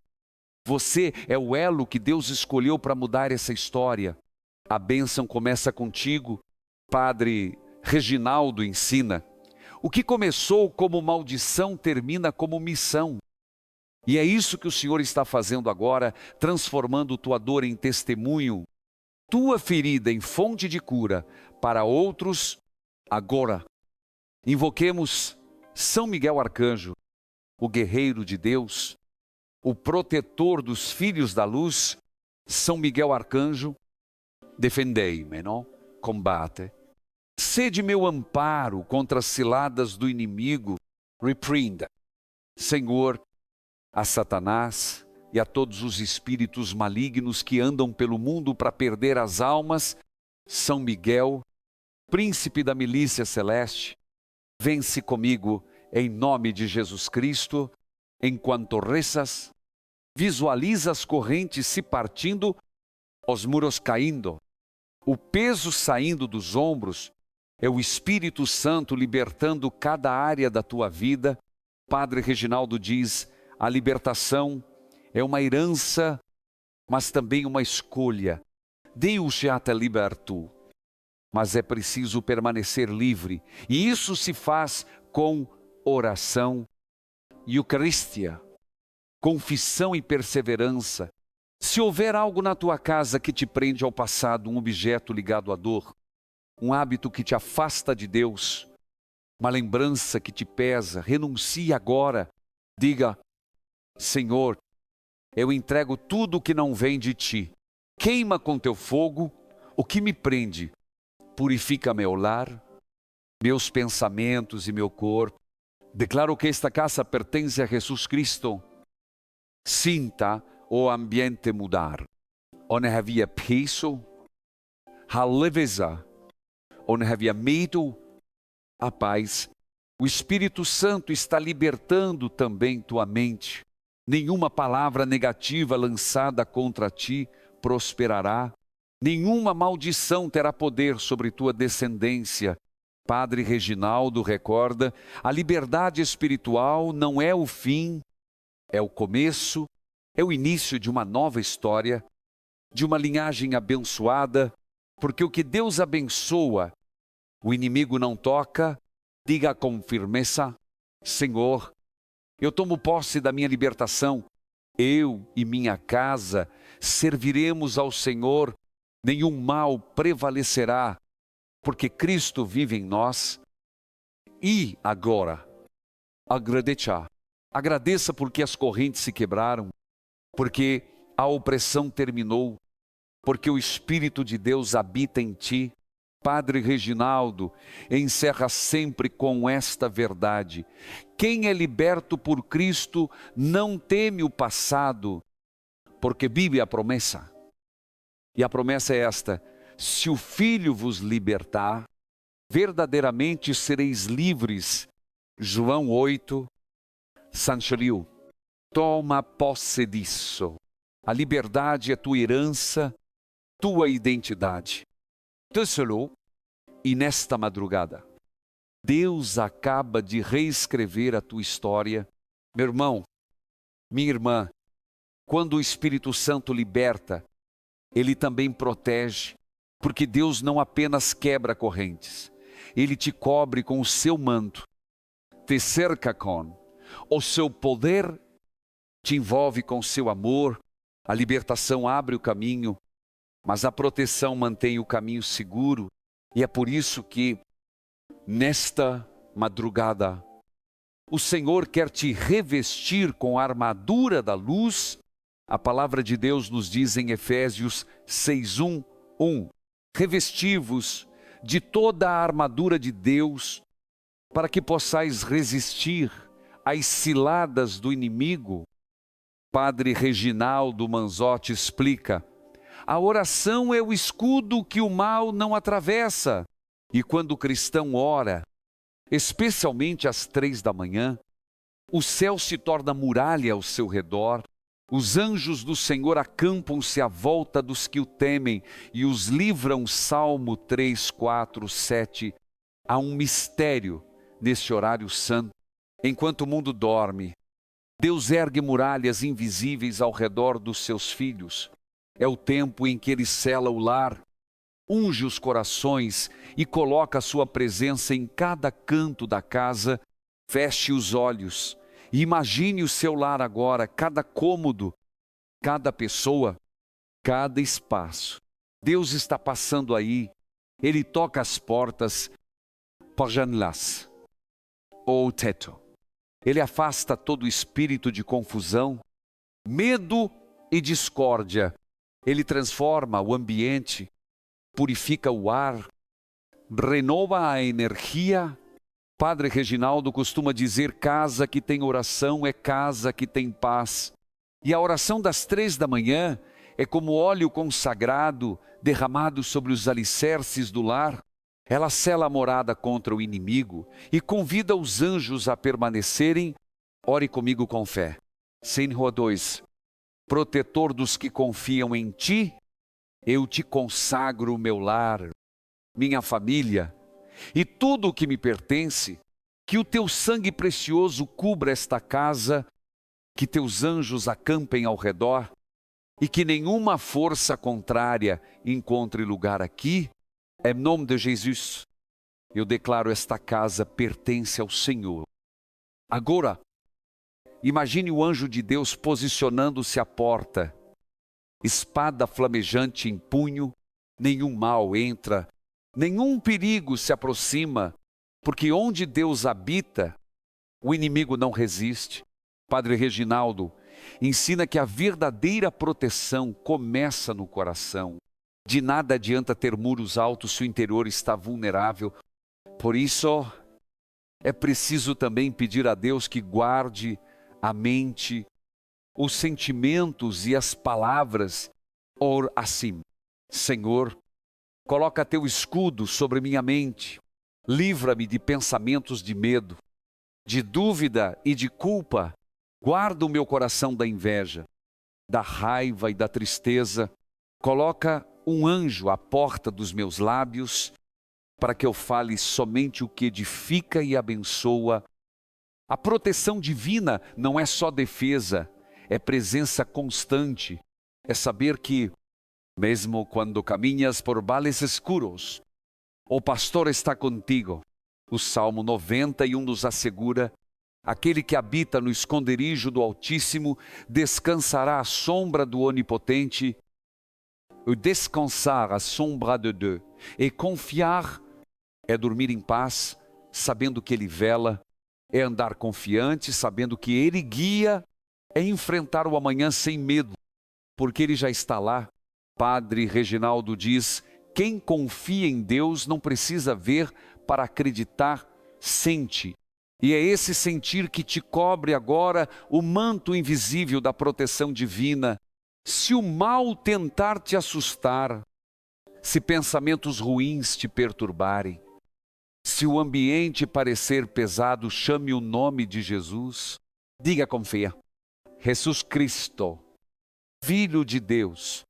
você é o elo que Deus escolheu para mudar essa história. A bênção começa contigo. Padre Reginaldo ensina: o que começou como maldição termina como missão. E é isso que o Senhor está fazendo agora, transformando tua dor em testemunho, tua ferida em fonte de cura para outros agora. Invoquemos São Miguel Arcanjo, o guerreiro de Deus, o protetor dos filhos da luz. São Miguel Arcanjo, defendei-me, não? Combate. Sede meu amparo contra as ciladas do inimigo. Repreenda, Senhor, a Satanás e a todos os espíritos malignos que andam pelo mundo para perder as almas. São Miguel, príncipe da milícia celeste, vence comigo em nome de Jesus Cristo. Enquanto rezas, visualiza as correntes se partindo, os muros caindo, o peso saindo dos ombros. É o Espírito Santo libertando cada área da tua vida. Padre Reginaldo diz: a libertação é uma herança, mas também uma escolha. Deus já te libertou. mas é preciso permanecer livre. E isso se faz com oração, Eucaristia, confissão e perseverança. Se houver algo na tua casa que te prende ao passado, um objeto ligado à dor, um hábito que te afasta de Deus, uma lembrança que te pesa, renuncie agora. Diga: Senhor, eu entrego tudo o que não vem de ti. Queima com teu fogo o que me prende. Purifica meu lar, meus pensamentos e meu corpo. Declaro que esta casa pertence a Jesus Cristo. Sinta o ambiente mudar. Onde havia peso, a leveza. Onde havia medo, a paz. O Espírito Santo está libertando também tua mente. Nenhuma palavra negativa lançada contra ti prosperará. Nenhuma maldição terá poder sobre tua descendência. Padre Reginaldo recorda: a liberdade espiritual não é o fim, é o começo, é o início de uma nova história, de uma linhagem abençoada, porque o que Deus abençoa, o inimigo não toca. Diga com firmeza: Senhor, eu tomo posse da minha libertação. Eu e minha casa serviremos ao Senhor. Nenhum mal prevalecerá, porque Cristo vive em nós. E agora, agradeça porque as correntes se quebraram, porque a opressão terminou, porque o Espírito de Deus habita em ti. Padre Reginaldo encerra sempre com esta verdade: quem é liberto por Cristo não teme o passado, porque vive a promessa. E a promessa é esta: se o Filho vos libertar, verdadeiramente sereis livres. João 8, Sancheriu. Toma posse disso. A liberdade é tua herança, tua identidade. Terceiro, e nesta madrugada, Deus acaba de reescrever a tua história. Meu irmão, minha irmã, quando o Espírito Santo liberta, Ele também protege, porque Deus não apenas quebra correntes, Ele te cobre com o seu manto, te cerca com o seu poder, te envolve com o seu amor. A libertação abre o caminho, mas a proteção mantém o caminho seguro. E é por isso que, nesta madrugada, o Senhor quer te revestir com a armadura da luz. A palavra de Deus nos diz em Efésios 6:1: revesti-vos de toda a armadura de Deus, para que possais resistir às ciladas do inimigo. Padre Reginaldo Manzotti explica: a oração é o escudo que o mal não atravessa. E quando o cristão ora, especialmente às 3 da manhã, o céu se torna muralha ao seu redor. Os anjos do Senhor acampam-se à volta dos que o temem e os livram. Salmo 3, 4, 7. Há um mistério nesse horário santo. Enquanto o mundo dorme, Deus ergue muralhas invisíveis ao redor dos seus filhos. É o tempo em que Ele sela o lar, unge os corações e coloca a sua presença em cada canto da casa. Feche os olhos e imagine o seu lar agora, cada cômodo, cada pessoa, cada espaço. Deus está passando aí, Ele toca as portas, janelas, ou teto. Ele afasta todo espírito de confusão, medo e discórdia. Ele transforma o ambiente, purifica o ar, renova a energia. Padre Reginaldo costuma dizer: casa que tem oração é casa que tem paz. E a oração das 3 da manhã é como óleo consagrado derramado sobre os alicerces do lar. Ela sela a morada contra o inimigo e convida os anjos a permanecerem. Ore comigo com fé. Senhor 2, protetor dos que confiam em ti, eu te consagro o meu lar, minha família e tudo o que me pertence. Que o teu sangue precioso cubra esta casa, que teus anjos acampem ao redor e que nenhuma força contrária encontre lugar aqui. Em nome de Jesus, eu declaro esta casa pertence ao Senhor. Agora, imagine o anjo de Deus posicionando-se à porta, espada flamejante em punho, nenhum mal entra, nenhum perigo se aproxima, porque onde Deus habita, o inimigo não resiste. Padre Reginaldo ensina que a verdadeira proteção começa no coração. De nada adianta ter muros altos se o interior está vulnerável. Por isso, é preciso também pedir a Deus que guarde a mente, os sentimentos e as palavras. Or assim, Senhor, coloca teu escudo sobre minha mente, livra-me de pensamentos de medo, de dúvida e de culpa, guarda o meu coração da inveja, da raiva e da tristeza, coloca um anjo à porta dos meus lábios, para que eu fale somente o que edifica e abençoa. A proteção divina não é só defesa, é presença constante, é saber que, mesmo quando caminhas por vales escuros, o pastor está contigo. O Salmo 91 nos assegura: aquele que habita no esconderijo do Altíssimo descansará à sombra do Onipotente. O descansar à sombra de Deus e confiar é dormir em paz, sabendo que Ele vela, é andar confiante, sabendo que Ele guia, é enfrentar o amanhã sem medo, porque Ele já está lá. Padre Reginaldo diz: quem confia em Deus não precisa ver para acreditar, sente. E é esse sentir que te cobre agora o manto invisível da proteção divina. Se o mal tentar te assustar, se pensamentos ruins te perturbarem, se o ambiente parecer pesado, chame o nome de Jesus. Diga com fé: Jesus Cristo, Filho de Deus,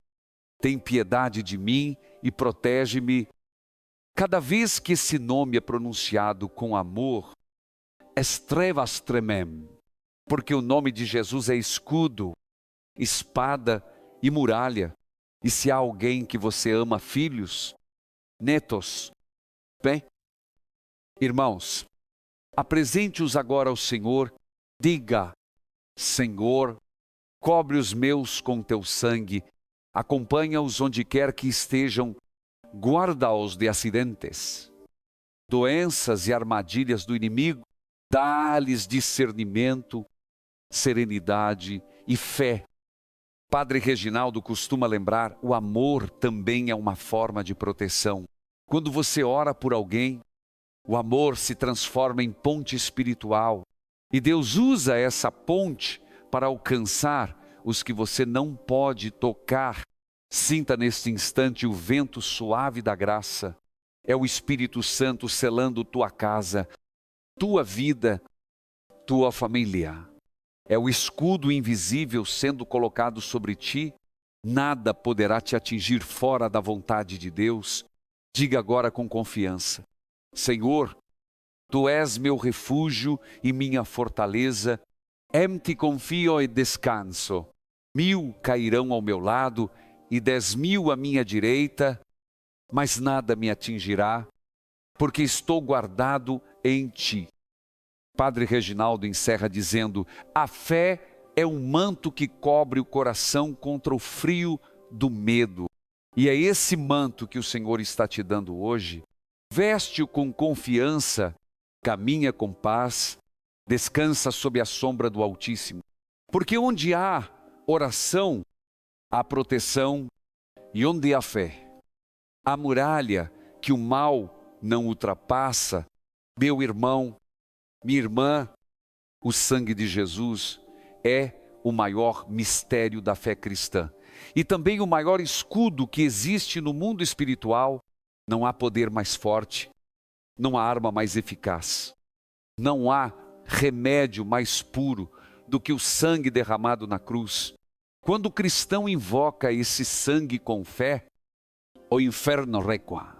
tem piedade de mim e protege-me. Cada vez que esse nome é pronunciado com amor, as trevas tremem, porque o nome de Jesus é escudo, espada e muralha. E se há alguém que você ama, filhos, netos, bem, irmãos, apresente-os agora ao Senhor. Diga: Senhor, cobre os meus com teu sangue, acompanha-os onde quer que estejam, guarda-os de acidentes, doenças e armadilhas do inimigo, dá-lhes discernimento, serenidade e fé. Padre Reginaldo costuma lembrar: o amor também é uma forma de proteção. Quando você ora por alguém, o amor se transforma em ponte espiritual, e Deus usa essa ponte para alcançar os que você não pode tocar. Sinta neste instante o vento suave da graça. É o Espírito Santo selando tua casa, tua vida, tua família. É o escudo invisível sendo colocado sobre ti. Nada poderá te atingir fora da vontade de Deus. Diga agora com confiança: Senhor, Tu és meu refúgio e minha fortaleza. Em Ti confio e descanso. 1000 cairão ao meu lado e 10.000 à minha direita, mas nada me atingirá, porque estou guardado em Ti. Padre Reginaldo encerra dizendo: a fé é um manto que cobre o coração contra o frio do medo. E é esse manto que o Senhor está te dando hoje. Veste-o com confiança, caminha com paz, descansa sob a sombra do Altíssimo. Porque onde há oração, há proteção, e onde há fé, a muralha que o mal não ultrapassa. Meu irmão, minha irmã, o sangue de Jesus é o maior mistério da fé cristã. E também o maior escudo que existe no mundo espiritual. Não há poder mais forte, não há arma mais eficaz, não há remédio mais puro do que o sangue derramado na cruz. Quando o cristão invoca esse sangue com fé, o inferno recua.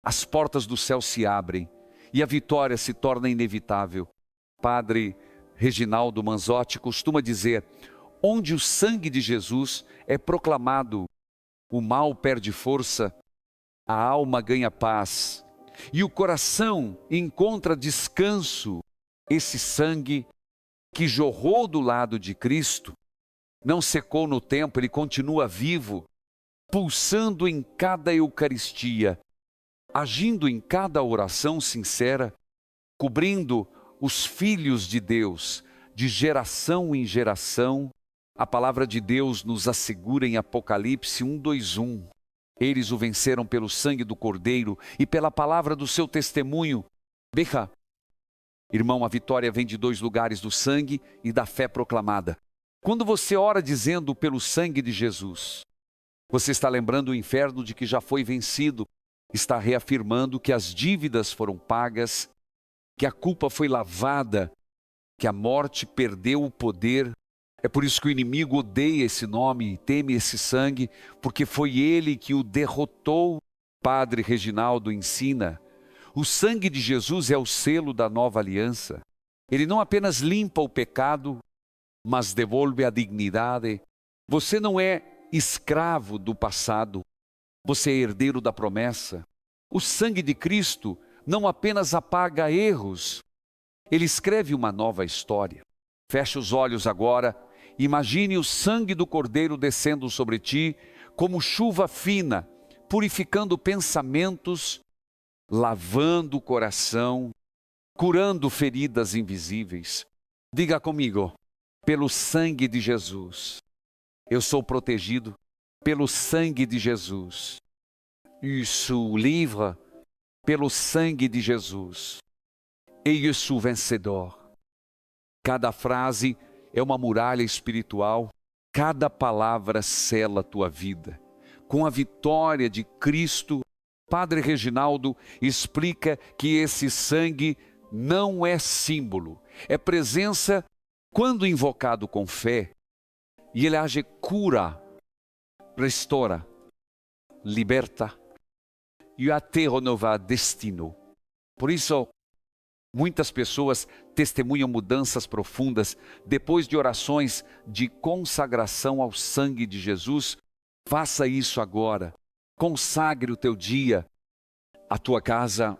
As portas do céu se abrem e a vitória se torna inevitável. Padre Reginaldo Manzotti costuma dizer: onde o sangue de Jesus é proclamado, o mal perde força, a alma ganha paz e o coração encontra descanso. Esse sangue que jorrou do lado de Cristo não secou no tempo, ele continua vivo, pulsando em cada Eucaristia, agindo em cada oração sincera, cobrindo os filhos de Deus de geração em geração. A palavra de Deus nos assegura em Apocalipse 1:21. Eles o venceram pelo sangue do Cordeiro e pela palavra do seu testemunho. Veja, irmão, a vitória vem de dois lugares, do sangue e da fé proclamada. Quando você ora dizendo pelo sangue de Jesus, você está lembrando o inferno de que já foi vencido, está reafirmando que as dívidas foram pagas, que a culpa foi lavada, que a morte perdeu o poder. É por isso que o inimigo odeia esse nome e teme esse sangue, porque foi ele que o derrotou. Padre Reginaldo ensina: o sangue de Jesus é o selo da nova aliança. Ele não apenas limpa o pecado, mas devolve a dignidade. Você não é escravo do passado, você é herdeiro da promessa. O sangue de Cristo não apenas apaga erros, ele escreve uma nova história. Feche os olhos agora, imagine o sangue do Cordeiro descendo sobre ti como chuva fina, purificando pensamentos, lavando o coração, curando feridas invisíveis. Diga comigo: pelo sangue de Jesus, eu sou protegido. Pelo sangue de Jesus, isso livra. Pelo sangue de Jesus, eu sou vencedor. Cada frase é uma muralha espiritual. Cada palavra sela a tua vida. Com a vitória de Cristo, Padre Reginaldo explica que esse sangue não é símbolo, é presença quando invocado com fé. E ele age, cura, restaura, liberta e até renovar destino. Por isso, muitas pessoas testemunham mudanças profundas depois de orações de consagração ao sangue de Jesus. Faça isso agora. Consagre o teu dia, a tua casa,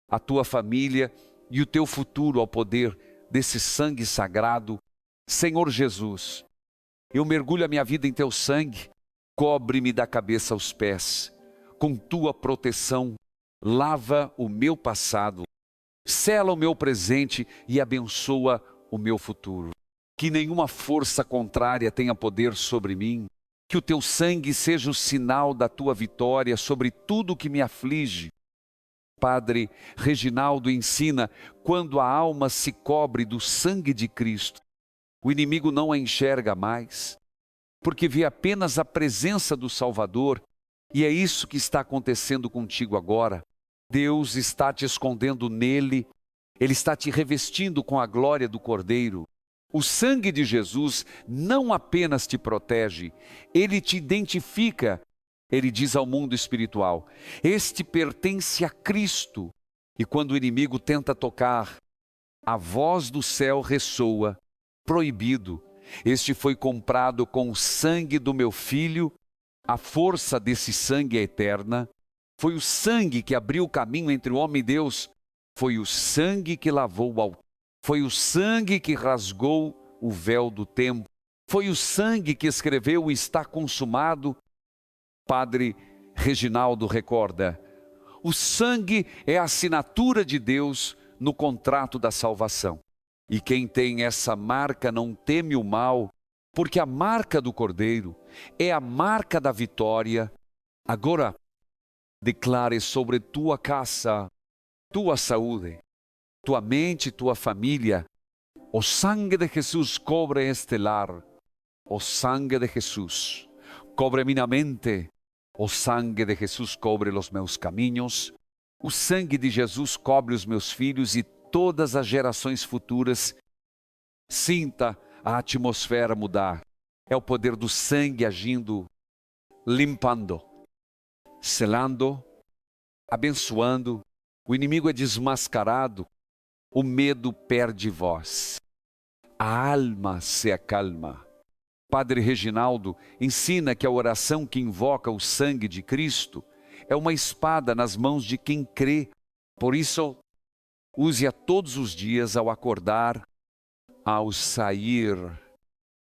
a tua família e o teu futuro ao poder desse sangue sagrado. Senhor Jesus, eu mergulho a minha vida em teu sangue. Cobre-me da cabeça aos pés. Com tua proteção, lava o meu passado, sela o meu presente e abençoa o meu futuro. Que nenhuma força contrária tenha poder sobre mim. Que o teu sangue seja o sinal da tua vitória sobre tudo que me aflige. Padre Reginaldo ensina: quando a alma se cobre do sangue de Cristo, o inimigo não a enxerga mais, porque vê apenas a presença do Salvador. E é isso que está acontecendo contigo agora. Deus está te escondendo nele, ele está te revestindo com a glória do Cordeiro. O sangue de Jesus não apenas te protege, ele te identifica. Ele diz ao mundo espiritual: este pertence a Cristo. E quando o inimigo tenta tocar, a voz do céu ressoa: proibido. Este foi comprado com o sangue do meu filho. A força desse sangue é eterna. Foi o sangue que abriu o caminho entre o homem e Deus. Foi o sangue que lavou o altar. Foi o sangue que rasgou o véu do templo. Foi o sangue que escreveu o está consumado. Padre Reginaldo recorda: o sangue é a assinatura de Deus no contrato da salvação. E quem tem essa marca não teme o mal, porque a marca do Cordeiro é a marca da vitória. Agora, declare sobre tua casa, tua saúde, tua mente, tua família: o sangue de Jesus cobre este lar. O sangue de Jesus cobre minha mente. O sangue de Jesus cobre os meus caminhos. O sangue de Jesus cobre os meus filhos e todas as gerações futuras. Sinta a atmosfera mudar. É o poder do sangue agindo, limpando, selando, abençoando. O inimigo é desmascarado, o medo perde voz, a alma se acalma. Padre Reginaldo ensina que a oração que invoca o sangue de Cristo é uma espada nas mãos de quem crê. Por isso, use-a todos os dias ao acordar, ao sair,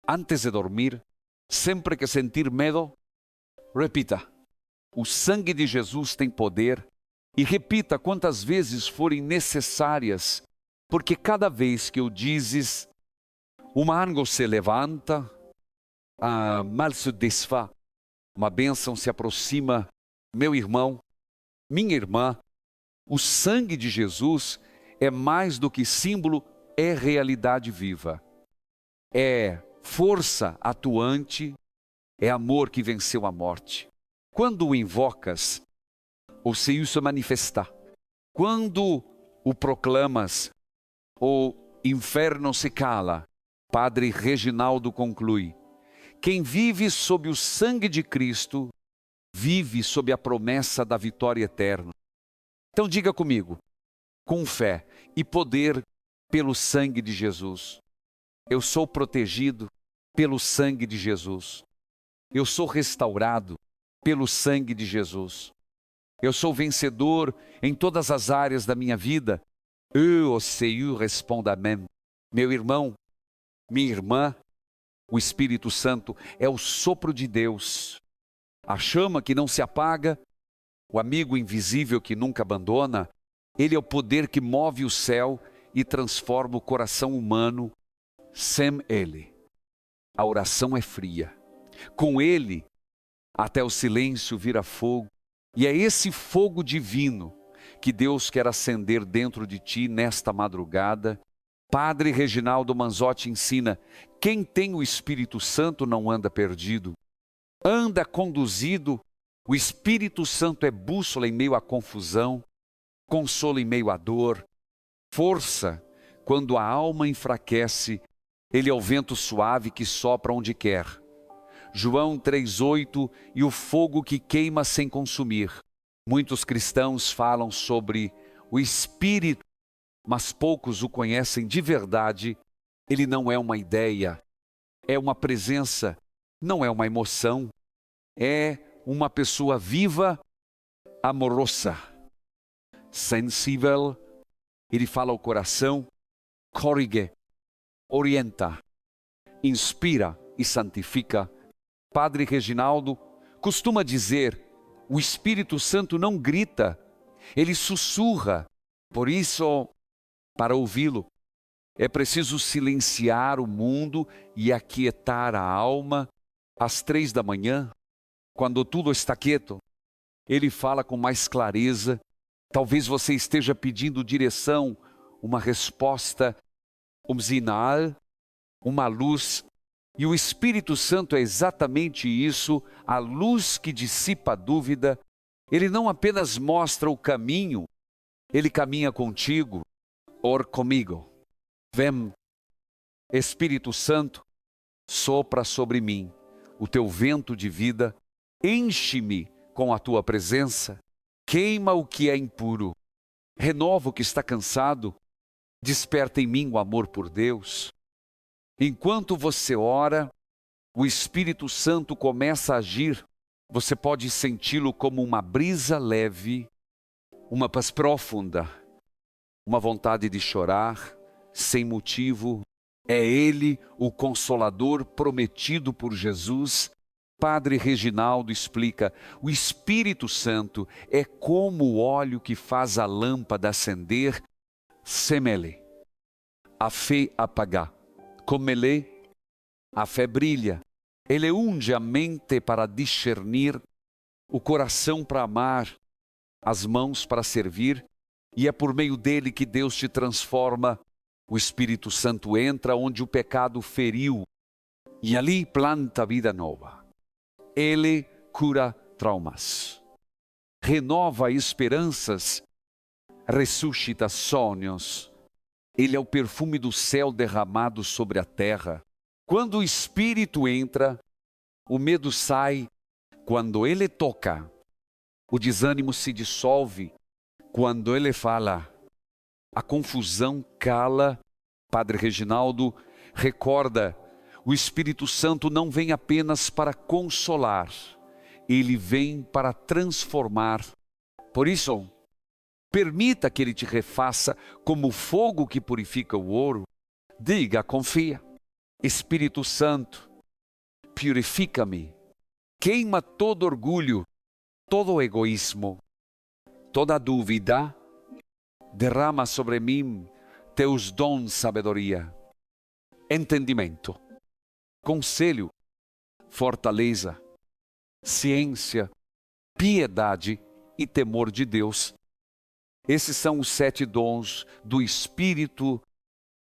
antes de dormir, sempre que sentir medo, repita: o sangue de Jesus tem poder, e repita quantas vezes forem necessárias, porque cada vez que o dizes, uma ângulo se levanta, a mal se desfaz, uma bênção se aproxima. Meu irmão, minha irmã, o sangue de Jesus é mais do que símbolo, é realidade viva. É força atuante, é amor que venceu a morte. Quando o invocas, o Senhor se manifesta. Quando o proclamas, o inferno se cala. Padre Reginaldo conclui: quem vive sob o sangue de Cristo, vive sob a promessa da vitória eterna. Então diga comigo, com fé e poder pelo sangue de Jesus. Eu sou protegido pelo sangue de Jesus. Eu sou restaurado pelo sangue de Jesus. Eu sou vencedor em todas as áreas da minha vida. Eu, o Senhor, respondo amém. Meu irmão, minha irmã, o Espírito Santo é o sopro de Deus. A chama que não se apaga, o amigo invisível que nunca abandona. Ele é o poder que move o céu e transforma o coração humano. Sem ele, a oração é fria. Com ele, até o silêncio vira fogo. E é esse fogo divino que Deus quer acender dentro de ti nesta madrugada. Padre Reginaldo Manzotti ensina: quem tem o Espírito Santo não anda perdido, anda conduzido. O Espírito Santo é bússola em meio à confusão, consolo em meio à dor, força quando a alma enfraquece. Ele é o vento suave que sopra onde quer. João 3,8, e o fogo que queima sem consumir. Muitos cristãos falam sobre o Espírito, mas poucos o conhecem de verdade. Ele não é uma ideia, é uma presença, não é uma emoção, é uma pessoa viva, amorosa, sensível. Ele fala ao coração, corrige, orienta, inspira e santifica. Padre Reginaldo costuma dizer: o Espírito Santo não grita, ele sussurra. Por isso, para ouvi-lo, é preciso silenciar o mundo e aquietar a alma. Às 3 da manhã, quando tudo está quieto, ele fala com mais clareza. Talvez você esteja pedindo direção, uma resposta, um sinal, uma luz. E o Espírito Santo é exatamente isso, a luz que dissipa a dúvida. Ele não apenas mostra o caminho, ele caminha contigo. Or comigo. Vem, Espírito Santo, sopra sobre mim o teu vento de vida, enche-me com a tua presença, queima o que é impuro, renova o que está cansado, desperta em mim o amor por Deus. Enquanto você ora, o Espírito Santo começa a agir. Você pode senti-lo como uma brisa leve, uma paz profunda, uma vontade de chorar sem motivo. É Ele o Consolador prometido por Jesus. Padre Reginaldo explica: o Espírito Santo é como o óleo que faz a lâmpada acender, sem ele, a fé apagar. Como ele, a fé brilha. Ele unge a mente para discernir, o coração para amar, as mãos para servir, e é por meio dele que Deus te transforma. O Espírito Santo entra onde o pecado feriu e ali planta vida nova. Ele cura traumas, renova esperanças, ressuscita sonhos. Ele é o perfume do céu derramado sobre a terra. Quando o Espírito entra, o medo sai. Quando ele toca, o desânimo se dissolve. Quando ele fala, a confusão cala. Padre Reginaldo recorda: o Espírito Santo não vem apenas para consolar, Ele vem para transformar. Por isso, permita que Ele te refaça como o fogo que purifica o ouro. Diga, confia. Espírito Santo, purifica-me. Queima todo orgulho, todo egoísmo, toda dúvida. Derrama sobre mim teus dons, sabedoria, entendimento, conselho, fortaleza, ciência, piedade e temor de Deus. Esses são os 7 dons do Espírito,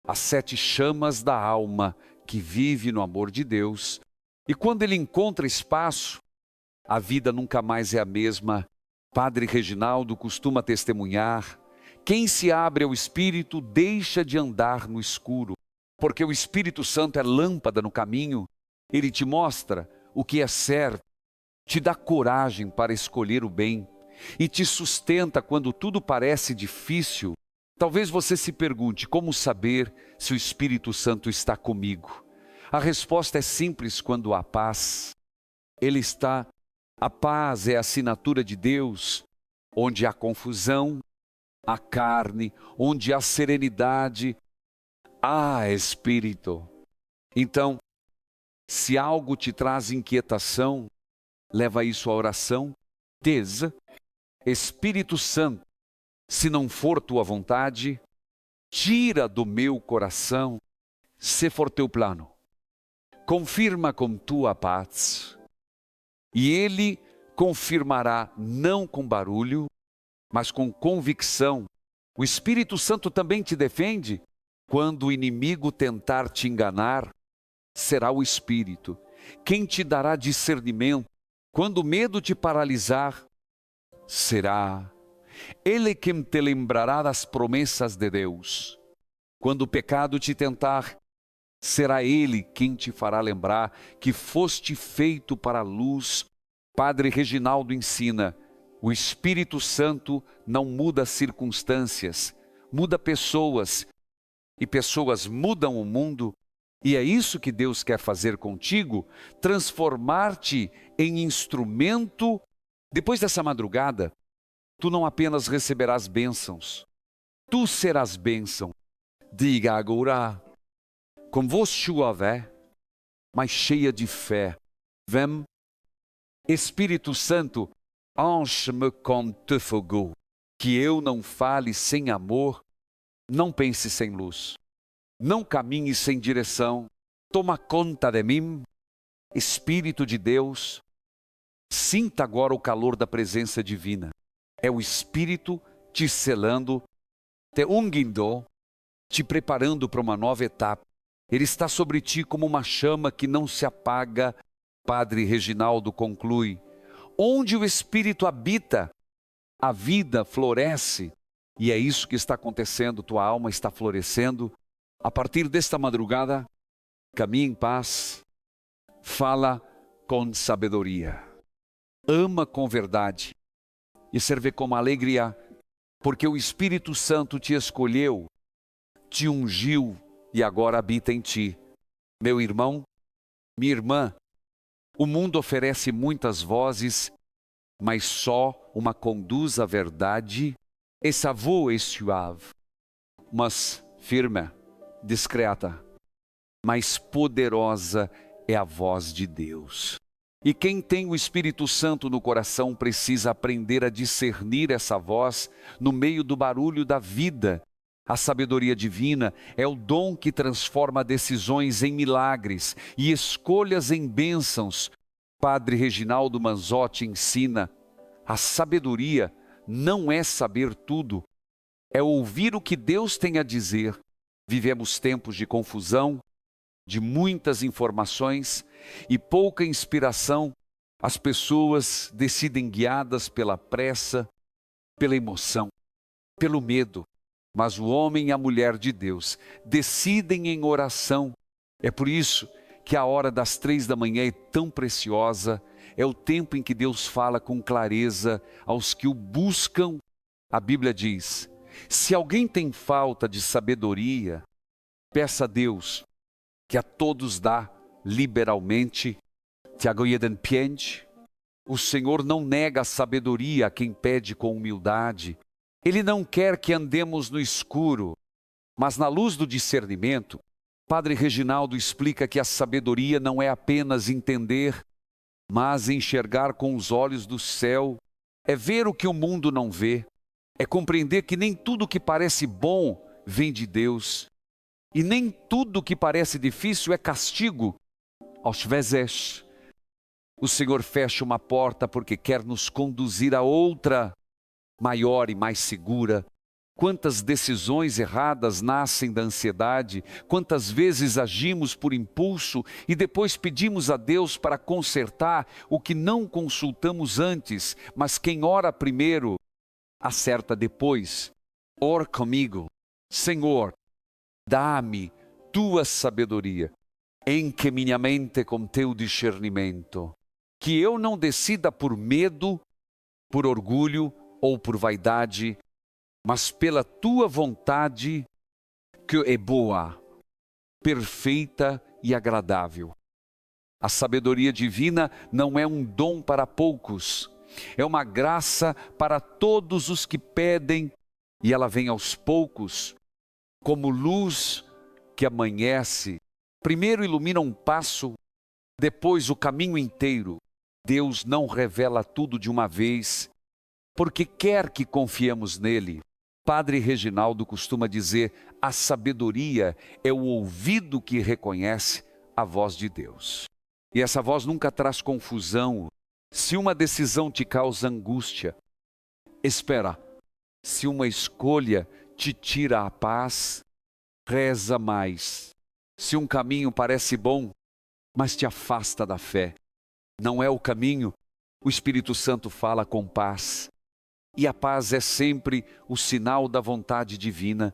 as 7 chamas da alma que vive no amor de Deus. E quando ele encontra espaço, a vida nunca mais é a mesma. Padre Reginaldo costuma testemunhar: quem se abre ao Espírito deixa de andar no escuro, porque o Espírito Santo é lâmpada no caminho. Ele te mostra o que é certo, te dá coragem para escolher o bem e te sustenta quando tudo parece difícil. Talvez você se pergunte: como saber se o Espírito Santo está comigo? A resposta é simples: quando há paz. Ele está. A paz é a assinatura de Deus. Onde há confusão, há carne. Onde há serenidade, há Espírito. Então, se algo te traz inquietação, leva isso à oração. Diz: Espírito Santo, se não for tua vontade, tira do meu coração. Se for teu plano, confirma com tua paz. E Ele confirmará não com barulho, mas com convicção. O Espírito Santo também te defende. Quando o inimigo tentar te enganar, será o Espírito quem te dará discernimento. Quando o medo te paralisar, será Ele quem te lembrará das promessas de Deus. Quando o pecado te tentar, será Ele quem te fará lembrar que foste feito para a luz. Padre Reginaldo ensina: o Espírito Santo não muda circunstâncias, muda pessoas. E pessoas mudam o mundo. E é isso que Deus quer fazer contigo, transformar-te em instrumento. Depois dessa madrugada, tu não apenas receberás bênçãos, tu serás bênção. Diga agora, com voz suave, mas cheia de fé: vem, Espírito Santo, enche-me com teu fogo. Que eu não fale sem amor, não pense sem luz, não caminhe sem direção. Toma conta de mim, Espírito de Deus. Sinta agora o calor da presença divina. É o Espírito te selando, te ungindo, te preparando para uma nova etapa. Ele está sobre ti como uma chama que não se apaga. Padre Reginaldo conclui: onde o Espírito habita, a vida floresce. E é isso que está acontecendo, tua alma está florescendo. A partir desta madrugada, caminha em paz, fala com sabedoria, ama com verdade e serve com alegria, porque o Espírito Santo te escolheu, te ungiu e agora habita em ti. Meu irmão, minha irmã, o mundo oferece muitas vozes, mas só uma conduz à verdade. E sa voix est suave, mas firme, discreta, mas poderosa é a voz de Deus. E quem tem o Espírito Santo no coração precisa aprender a discernir essa voz no meio do barulho da vida. A sabedoria divina é o dom que transforma decisões em milagres e escolhas em bênçãos. Padre Reginaldo Manzotti ensina: a sabedoria não é saber tudo, é ouvir o que Deus tem a dizer. Vivemos tempos de confusão, de muitas informações e pouca inspiração. As pessoas decidem guiadas pela pressa, pela emoção, pelo medo. Mas o homem e a mulher de Deus decidem em oração. É por isso que a hora das 3 da manhã é tão preciosa. É o tempo em que Deus fala com clareza aos que o buscam. A Bíblia diz: se alguém tem falta de sabedoria, peça a Deus, que a todos dá liberalmente. Tiago 1:5. O Senhor não nega a sabedoria a quem pede com humildade. Ele não quer que andemos no escuro, mas na luz do discernimento. Padre Reginaldo explica que a sabedoria não é apenas entender, mas enxergar com os olhos do céu, é ver o que o mundo não vê, é compreender que nem tudo que parece bom vem de Deus, e nem tudo que parece difícil é castigo. Às vezes, o Senhor fecha uma porta porque quer nos conduzir a outra, maior e mais segura. Quantas decisões erradas nascem da ansiedade, quantas vezes agimos por impulso e depois pedimos a Deus para consertar o que não consultamos antes, mas quem ora primeiro, acerta depois. Ora comigo, Senhor, dá-me tua sabedoria, enche minha mente com teu discernimento, que eu não decida por medo, por orgulho ou por vaidade, mas pela tua vontade, que é boa, perfeita e agradável. A sabedoria divina não é um dom para poucos, é uma graça para todos os que pedem, e ela vem aos poucos, como luz que amanhece. Primeiro ilumina um passo, depois o caminho inteiro. Deus não revela tudo de uma vez, porque quer que confiemos nele. Padre Reginaldo costuma dizer: a sabedoria é o ouvido que reconhece a voz de Deus. E essa voz nunca traz confusão. Se uma decisão te causa angústia, espera. Se uma escolha te tira a paz, reza mais. Se um caminho parece bom, mas te afasta da fé, não é o caminho, o Espírito Santo fala com paz. E a paz é sempre o sinal da vontade divina.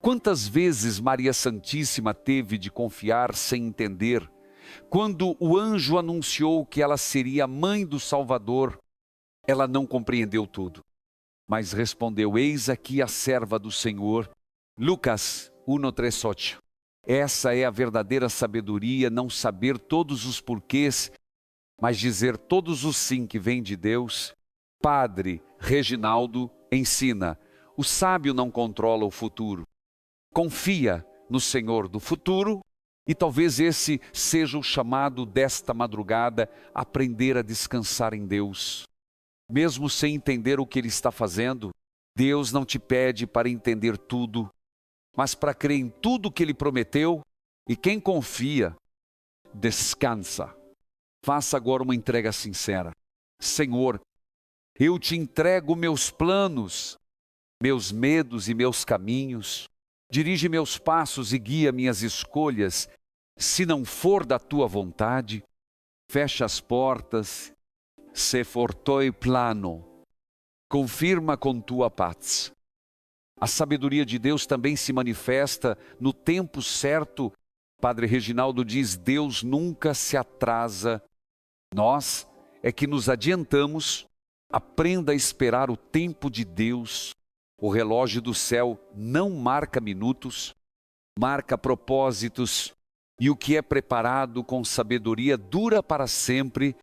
Quantas vezes Maria Santíssima teve de confiar sem entender? Quando o anjo anunciou que ela seria a mãe do Salvador, ela não compreendeu tudo, mas respondeu: eis aqui a serva do Senhor. Lucas 1:38. Essa é a verdadeira sabedoria, não saber todos os porquês, mas dizer todos os sim que vêm de Deus. Padre Reginaldo ensina: o sábio não controla o futuro. Confia no Senhor do futuro, e talvez esse seja o chamado desta madrugada, aprender a descansar em Deus. Mesmo sem entender o que Ele está fazendo, Deus não te pede para entender tudo, mas para crer em tudo que Ele prometeu, e quem confia, descansa. Faça agora uma entrega sincera. Senhor, eu te entrego meus planos, meus medos e meus caminhos. Dirige meus passos e guia minhas escolhas. Se não for da tua vontade, fecha as portas. Se for tuo plano, confirma com tua paz. A sabedoria de Deus também se manifesta no tempo certo. Padre Reginaldo diz: Deus nunca se atrasa. Nós é que nos adiantamos. Aprenda a esperar o tempo de Deus. O relógio do céu não marca minutos, marca propósitos. E o que é preparado com sabedoria dura para sempre.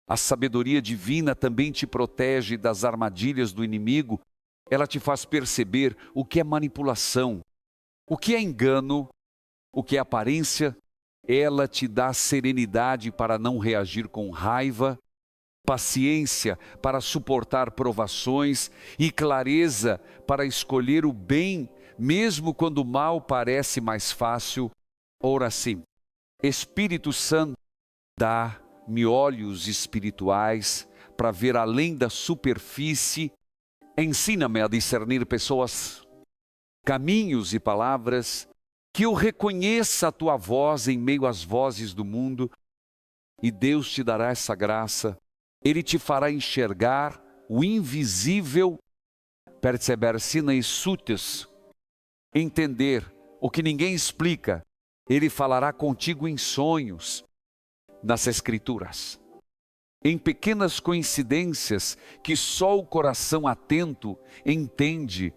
A sabedoria divina também te protege das armadilhas do inimigo. Ela te faz perceber o que é manipulação, o que é engano, o que é aparência. Ela te dá serenidade para não reagir com raiva, paciência para suportar provações e clareza para escolher o bem, mesmo quando o mal parece mais fácil. Ora sim, Espírito Santo, dá-me olhos espirituais para ver além da superfície. Ensina-me a discernir pessoas, caminhos e palavras, que eu reconheça a tua voz em meio às vozes do mundo, e Deus te dará essa graça. Ele te fará enxergar o invisível, perceber sine sutis, entender o que ninguém explica. Ele falará contigo em sonhos, nas Escrituras, em pequenas coincidências que só o coração atento entende.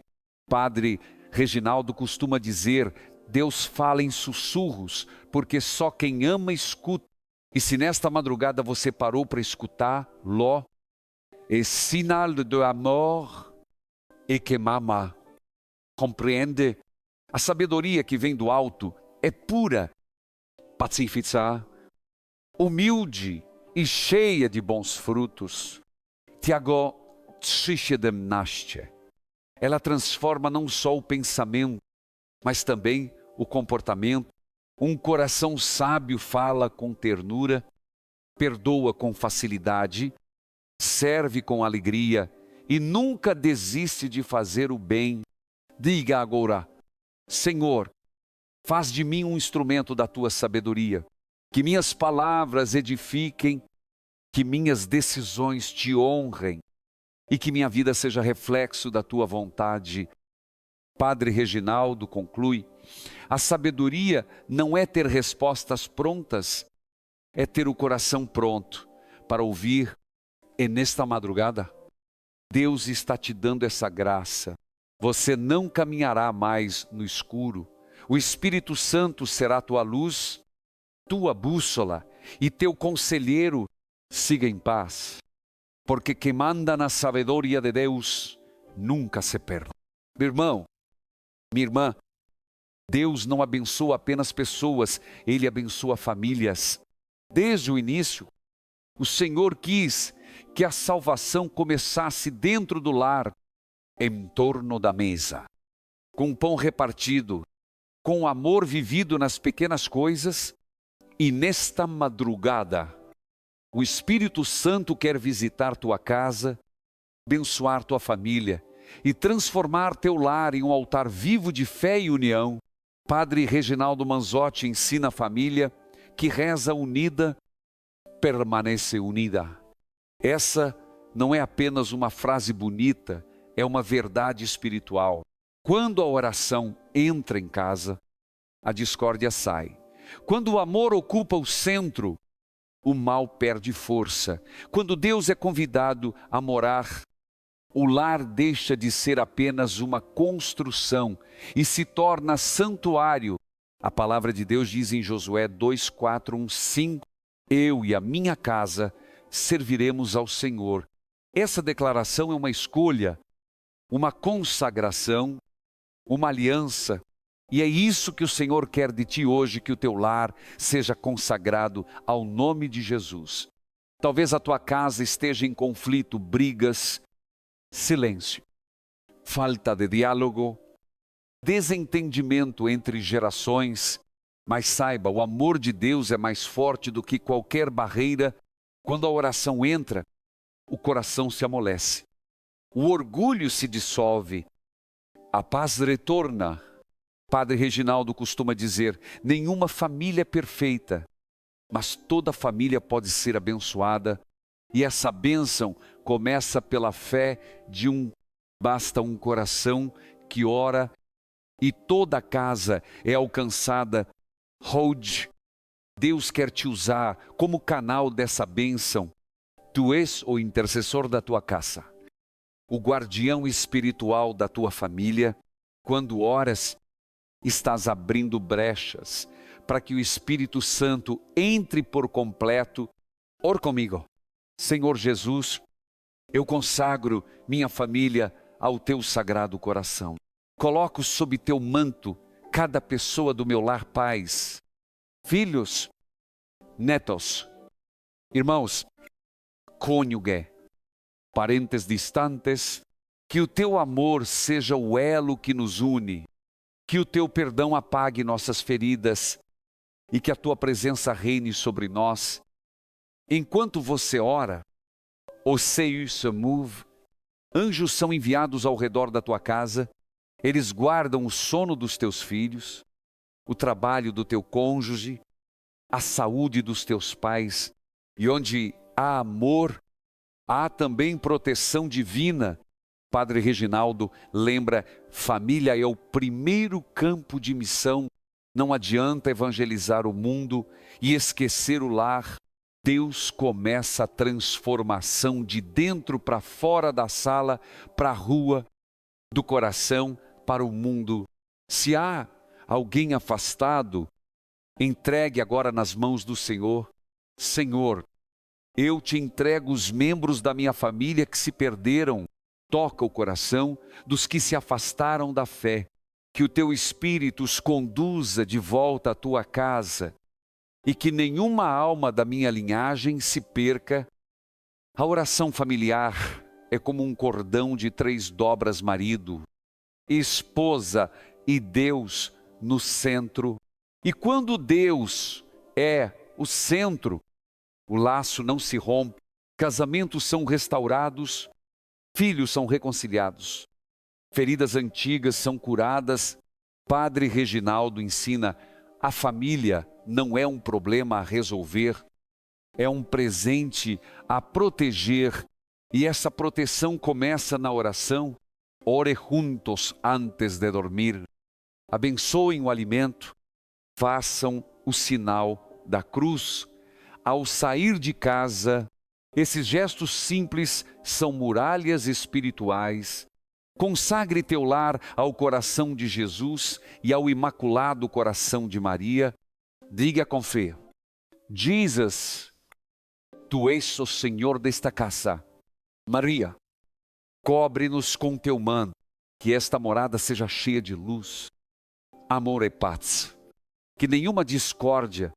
Padre Reginaldo costuma dizer: Deus fala em sussurros, porque só quem ama escuta. E se nesta madrugada você parou para escutar, é sinal de amor e que mama. Compreende? A sabedoria que vem do alto é pura, pacífica, humilde e cheia de bons frutos. Tiago 3:17. Ela transforma não só o pensamento, mas também o comportamento. Um coração sábio fala com ternura, perdoa com facilidade, serve com alegria e nunca desiste de fazer o bem. Diga agora: Senhor, faz de mim um instrumento da tua sabedoria, que minhas palavras edifiquem, que minhas decisões te honrem e que minha vida seja reflexo da tua vontade. Padre Reginaldo conclui: a sabedoria não é ter respostas prontas, é ter o coração pronto para ouvir. E nesta madrugada, Deus está te dando essa graça. Você não caminhará mais no escuro. O Espírito Santo será tua luz, tua bússola e teu conselheiro. Siga em paz, porque quem manda na sabedoria de Deus nunca se perde. Meu irmão, minha irmã, Deus não abençoa apenas pessoas, Ele abençoa famílias. Desde o início, o Senhor quis que a salvação começasse dentro do lar, em torno da mesa, com o pão repartido, com o amor vivido nas pequenas coisas. E nesta madrugada, o Espírito Santo quer visitar tua casa, abençoar tua família e transformar teu lar em um altar vivo de fé e união. Padre Reginaldo Manzotti ensina a família que reza unida, permanece unida. Essa não é apenas uma frase bonita, é uma verdade espiritual. Quando a oração entra em casa, a discórdia sai. Quando o amor ocupa o centro, o mal perde força. Quando Deus é convidado a morar, o lar deixa de ser apenas uma construção e se torna santuário. A palavra de Deus diz em Josué 2:4-5: eu e a minha casa serviremos ao Senhor. Essa declaração é uma escolha, uma consagração, uma aliança. E é isso que o Senhor quer de ti hoje, que o teu lar seja consagrado ao nome de Jesus. Talvez a tua casa esteja em conflito, brigas, silêncio, falta de diálogo, desentendimento entre gerações. Mas saiba, o amor de Deus é mais forte do que qualquer barreira. Quando a oração entra, o coração se amolece, o orgulho se dissolve, a paz retorna. Padre Reginaldo costuma dizer: nenhuma família é perfeita, mas toda família pode ser abençoada. E essa bênção começa pela fé de basta um coração que ora e toda a casa é alcançada. Hold, Deus quer te usar como canal dessa bênção. Tu és o intercessor da tua casa, o guardião espiritual da tua família. Quando oras, estás abrindo brechas para que o Espírito Santo entre por completo. Ora comigo. Senhor Jesus, eu consagro minha família ao teu sagrado coração. Coloco sob teu manto cada pessoa do meu lar, pais, filhos, netos, irmãos, cônjuge, parentes distantes. Que o teu amor seja o elo que nos une. Que o teu perdão apague nossas feridas e que a tua presença reine sobre nós. Enquanto você ora, o Seigneur se move, anjos são enviados ao redor da tua casa, eles guardam o sono dos teus filhos, o trabalho do teu cônjuge, a saúde dos teus pais. E onde há amor, há também proteção divina. Padre Reginaldo lembra: família é o primeiro campo de missão. Não adianta evangelizar o mundo e esquecer o lar. Deus começa a transformação de dentro para fora da sala, para a rua, do coração para o mundo. Se há alguém afastado, entregue agora nas mãos do Senhor. Senhor, Eu te entrego os membros da minha família que se perderam. Toca o coração dos que se afastaram da fé. Que o teu Espírito os conduza de volta à tua casa e que nenhuma alma da minha linhagem se perca. A oração familiar é como um cordão de 3 dobras, marido, esposa e Deus no centro. E quando Deus é o centro, o laço não se rompe, casamentos são restaurados, filhos são reconciliados, feridas antigas são curadas. Padre Reginaldo ensina: a família não é um problema a resolver, é um presente a proteger, e essa proteção começa na oração. Ore juntos antes de dormir. Abençoem o alimento, façam o sinal da cruz. Ao sair de casa, esses gestos simples são muralhas espirituais. Consagre teu lar ao coração de Jesus e ao imaculado coração de Maria. Diga com fé: Jesus, tu és o Senhor desta casa. Maria, cobre-nos com teu manto, que esta morada seja cheia de luz, amor e paz. Que nenhuma discórdia,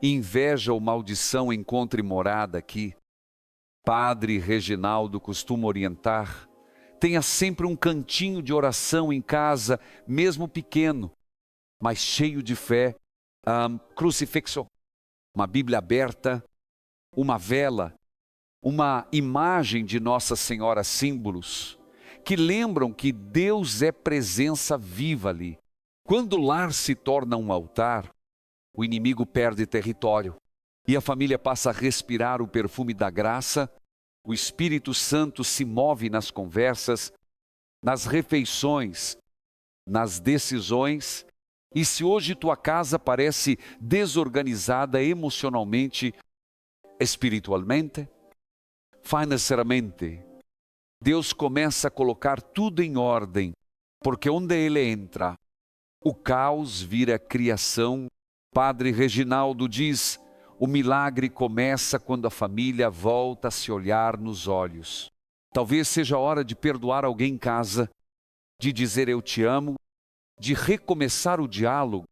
inveja ou maldição encontre morada aqui. Padre Reginaldo costuma orientar: tenha sempre um cantinho de oração em casa, mesmo pequeno, mas cheio de fé. Crucifixo, uma Bíblia aberta, uma vela, uma imagem de Nossa Senhora, símbolos que lembram que Deus é presença viva ali. Quando o lar se torna um altar, o inimigo perde território e a família passa a respirar o perfume da graça. O Espírito Santo se move nas conversas, nas refeições, nas decisões. E se hoje tua casa parece desorganizada emocionalmente, espiritualmente, financeiramente, Deus começa a colocar tudo em ordem, porque onde Ele entra, o caos vira criação. Padre Reginaldo diz: o milagre começa quando a família volta a se olhar nos olhos. Talvez seja a hora de perdoar alguém em casa, de dizer eu te amo, de recomeçar o diálogo.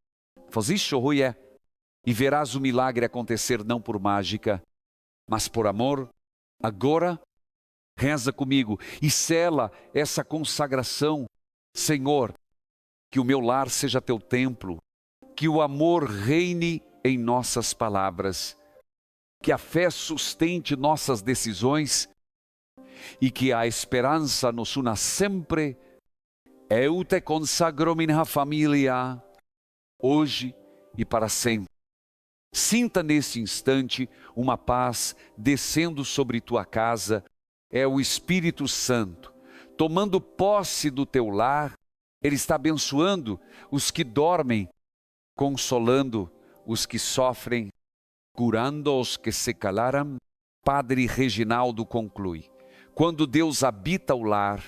Faz isso, Rui, e verás o milagre acontecer não por mágica, mas por amor. Agora, reza comigo e sela essa consagração. Senhor, que o meu lar seja teu templo, que o amor reine em nossas palavras, que a fé sustente nossas decisões e que a esperança nos una sempre. Eu te consagro minha família, hoje e para sempre. Sinta nesse instante uma paz descendo sobre tua casa. É o Espírito Santo tomando posse do teu lar. Ele está abençoando os que dormem, consolando os que sofrem, curando os que se calaram. Padre Reginaldo conclui: quando Deus habita o lar,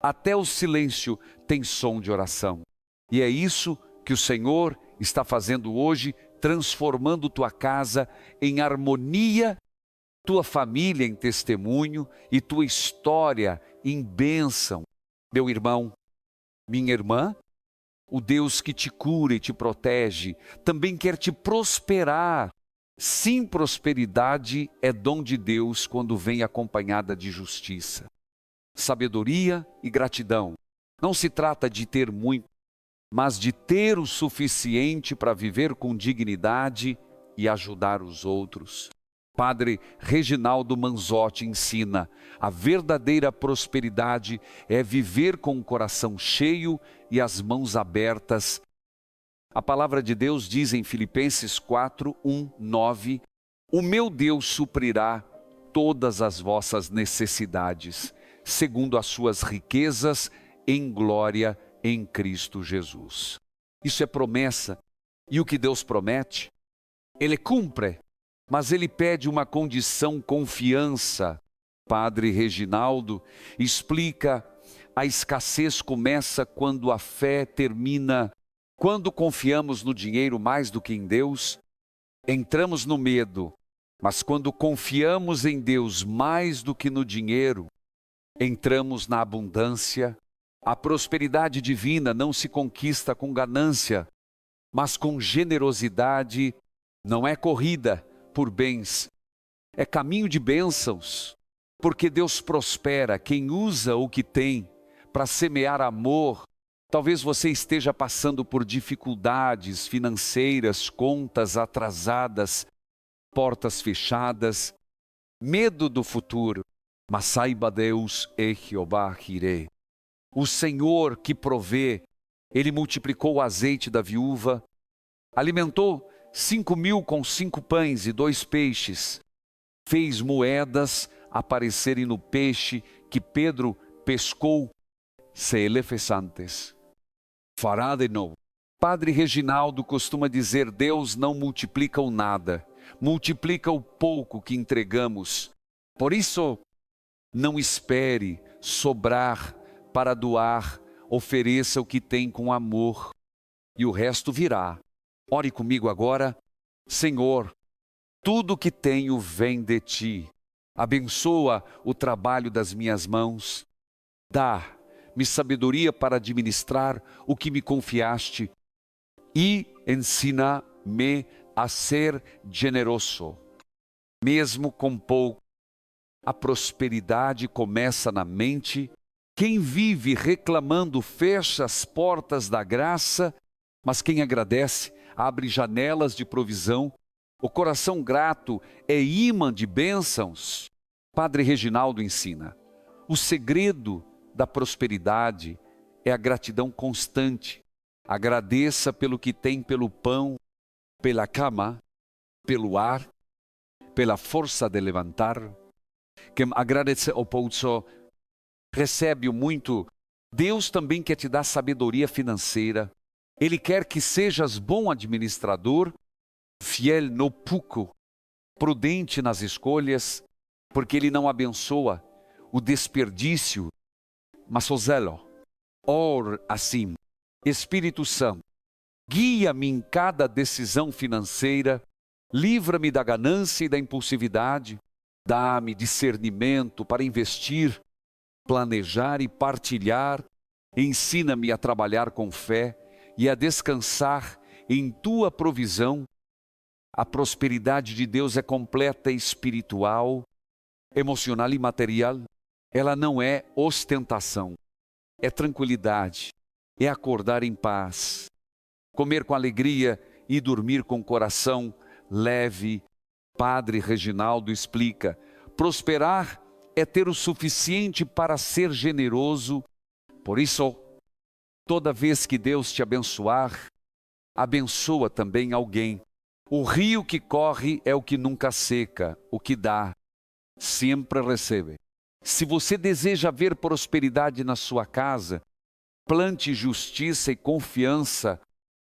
até o silêncio tem som de oração. E é isso que o Senhor está fazendo hoje, transformando tua casa em harmonia, tua família em testemunho e tua história em bênção. Meu irmão, minha irmã, o Deus que te cura e te protege também quer te prosperar. Sim, prosperidade é dom de Deus quando vem acompanhada de justiça, sabedoria e gratidão. Não se trata de ter muito, mas de ter o suficiente para viver com dignidade e ajudar os outros. Padre Reginaldo Manzotti ensina: a verdadeira prosperidade é viver com o coração cheio e as mãos abertas. A palavra de Deus diz em Filipenses 4, 1, 9: o meu Deus suprirá todas as vossas necessidades, segundo as suas riquezas em glória em Cristo Jesus. Isso é promessa, e o que Deus promete, Ele cumpre, mas Ele pede uma condição: confiança. Padre Reginaldo explica: a escassez começa quando a fé termina. Quando confiamos no dinheiro mais do que em Deus, entramos no medo, Mas quando confiamos em Deus mais do que no dinheiro, entramos na abundância. A prosperidade divina não se conquista com ganância, mas com generosidade. Não é corrida por bens, é caminho de bênçãos, porque Deus prospera quem usa o que tem para semear amor. Talvez você esteja passando por dificuldades financeiras, contas atrasadas, portas fechadas, medo do futuro. Mas saiba, Deus é Jeová Jireh. O Senhor que provê, Ele multiplicou o azeite da viúva, alimentou 5.000 com 5 pães e 2 peixes, fez moedas aparecerem no peixe que Pedro pescou. Se ele fez antes, fará de novo. Padre Reginaldo costuma dizer: Deus não multiplica o nada, multiplica o pouco que entregamos. Por isso, não espere sobrar para doar, ofereça o que tem com amor e o resto virá. Ore comigo agora. Senhor, tudo que tenho vem de Ti. Abençoa o trabalho das minhas mãos. Dá-me sabedoria para administrar o que me confiaste e ensina-me a ser generoso. Mesmo com pouco, a prosperidade começa na mente. Quem vive reclamando fecha as portas da graça, mas quem agradece abre janelas de provisão. O coração grato é imã de bênçãos. Padre Reginaldo ensina: o segredo da prosperidade é a gratidão constante. Agradeça pelo que tem, pelo pão, pela cama, pelo ar, pela força de levantar. Quem agradece ao pouco recebe muito. Deus também quer te dar sabedoria financeira. Ele quer que sejas bom administrador, fiel no pouco, prudente nas escolhas, porque Ele não abençoa o desperdício, mas o zelo. Ora assim: Espírito Santo, guia-me em cada decisão financeira, livra-me da ganância e da impulsividade, dá-me discernimento para investir, planejar e partilhar, ensina-me a trabalhar com fé e a descansar em Tua provisão. A prosperidade de Deus é completa e espiritual, emocional e material. Ela não é ostentação, é tranquilidade, é acordar em paz, comer com alegria e dormir com o coração leve. Padre Reginaldo explica: prosperar é ter o suficiente para ser generoso. Por isso, toda vez que Deus te abençoar, abençoa também alguém. O rio que corre é o que nunca seca, o que dá, sempre recebe. Se você deseja ver prosperidade na sua casa, plante justiça e confiança.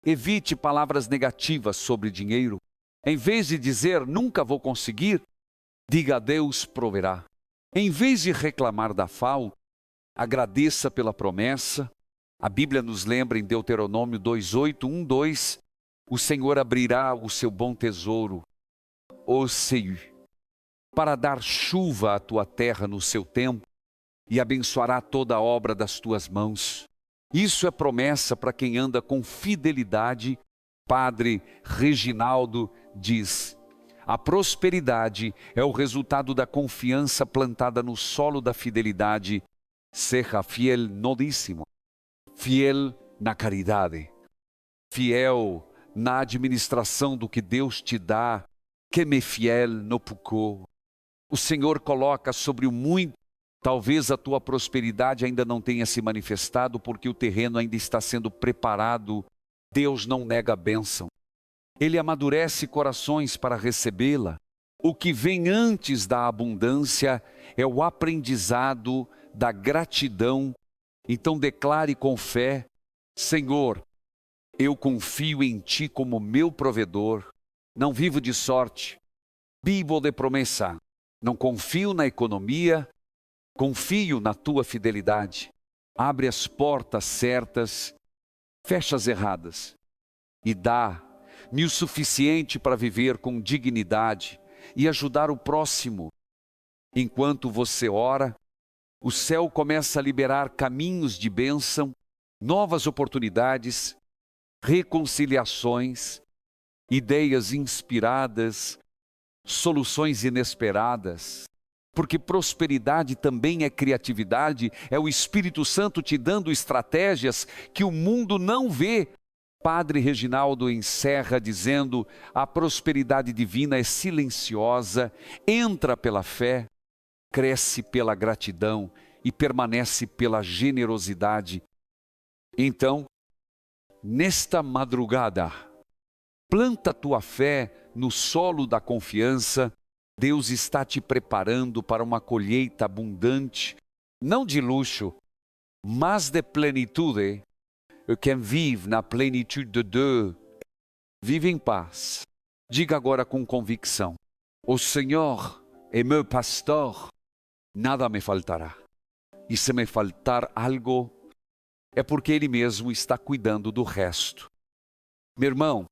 Evite palavras negativas sobre dinheiro. Em vez de dizer nunca vou conseguir, diga Deus proverá. Em vez de reclamar da falta, agradeça pela promessa. A Bíblia nos lembra em Deuteronômio 2:8, 2, o Senhor abrirá o seu bom tesouro, o Senhor, para dar chuva à tua terra no seu tempo e abençoará toda a obra das tuas mãos. Isso é promessa para quem anda com fidelidade. Padre Reginaldo diz: a prosperidade é o resultado da confiança plantada no solo da fidelidade. Seja fiel no dízimo, fiel na caridade, fiel na administração do que Deus te dá, que me fiel no pouco. O Senhor coloca sobre o muito. Talvez a tua prosperidade ainda não tenha se manifestado porque o terreno ainda está sendo preparado. Deus não nega a bênção. Ele amadurece corações para recebê-la. O que vem antes da abundância é o aprendizado da gratidão. Então declare com fé: Senhor, eu confio em Ti como meu provedor. Não vivo de sorte, vivo de promessa. Não confio na economia, confio na Tua fidelidade. Abre as portas certas, fecha as erradas e dá-me o suficiente para viver com dignidade. e ajudar o próximo. Enquanto você ora, o céu começa a liberar caminhos de bênção, novas oportunidades, reconciliações, ideias inspiradas, soluções inesperadas. Porque prosperidade também é criatividade, é o Espírito Santo te dando estratégias que o mundo não vê. Padre Reginaldo encerra dizendo: a prosperidade divina é silenciosa, entra pela fé, cresce pela gratidão e permanece pela generosidade. Então, nesta madrugada, planta tua fé no solo da confiança. Deus está te preparando para uma colheita abundante, não de luxo, mas de plenitude. Quem vive na plenitude de Deus, vive em paz. Diga agora com convicção: o Senhor é meu pastor, nada me faltará. E se me faltar algo, é porque Ele mesmo está cuidando do resto. Meu irmão,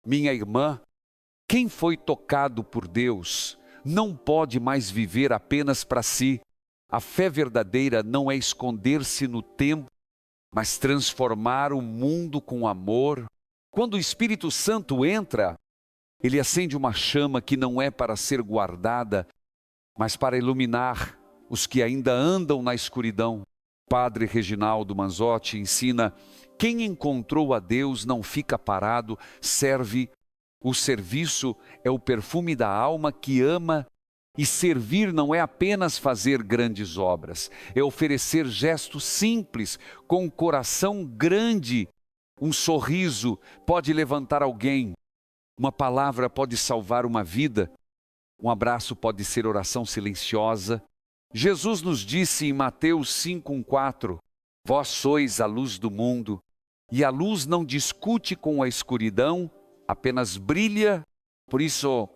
minha irmã, quem foi tocado por Deus não pode mais viver apenas para si. A fé verdadeira não é esconder-se no tempo, mas transformar o mundo com amor. Quando o Espírito Santo entra, ele acende uma chama que não é para ser guardada, mas para iluminar os que ainda andam na escuridão. Padre Reginaldo Manzotti ensina: quem encontrou a Deus não fica parado, serve. O serviço é o perfume da alma que ama, e servir não é apenas fazer grandes obras, é oferecer gestos simples, com um coração grande. Um sorriso pode levantar alguém, uma palavra pode salvar uma vida, um abraço pode ser oração silenciosa. Jesus nos disse em Mateus 5:4, vós sois a luz do mundo, e a luz não discute com a escuridão, apenas brilha. Por isso,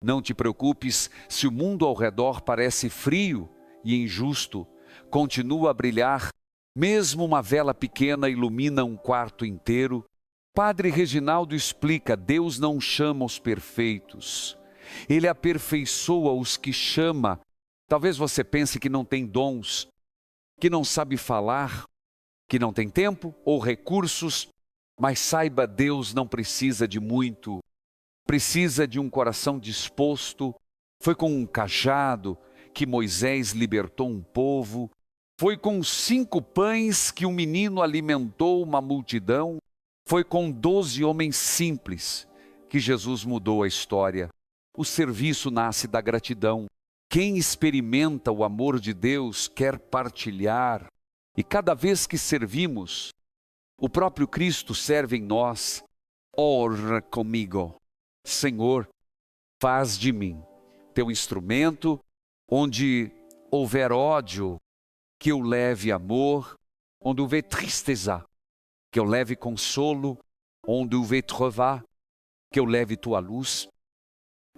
não te preocupes se o mundo ao redor parece frio e injusto. Continua a brilhar. Mesmo uma vela pequena ilumina um quarto inteiro. Padre Reginaldo explica: Deus não chama os perfeitos. Ele aperfeiçoa os que chama. Talvez você pense que não tem dons, que não sabe falar, que não tem tempo ou recursos. Mas saiba, Deus não precisa de muito, precisa de um coração disposto. Foi com um cajado que Moisés libertou um povo, foi com 5 pães que um menino alimentou uma multidão, foi com 12 homens simples que Jesus mudou a história. O serviço nasce da gratidão. Quem experimenta o amor de Deus quer partilhar, e cada vez que servimos, o próprio Cristo serve em nós. Ora comigo, Senhor, faz de mim teu instrumento. Onde houver ódio, que eu leve amor. Onde houver tristeza, que eu leve consolo. Onde houver treva, que eu leve tua luz.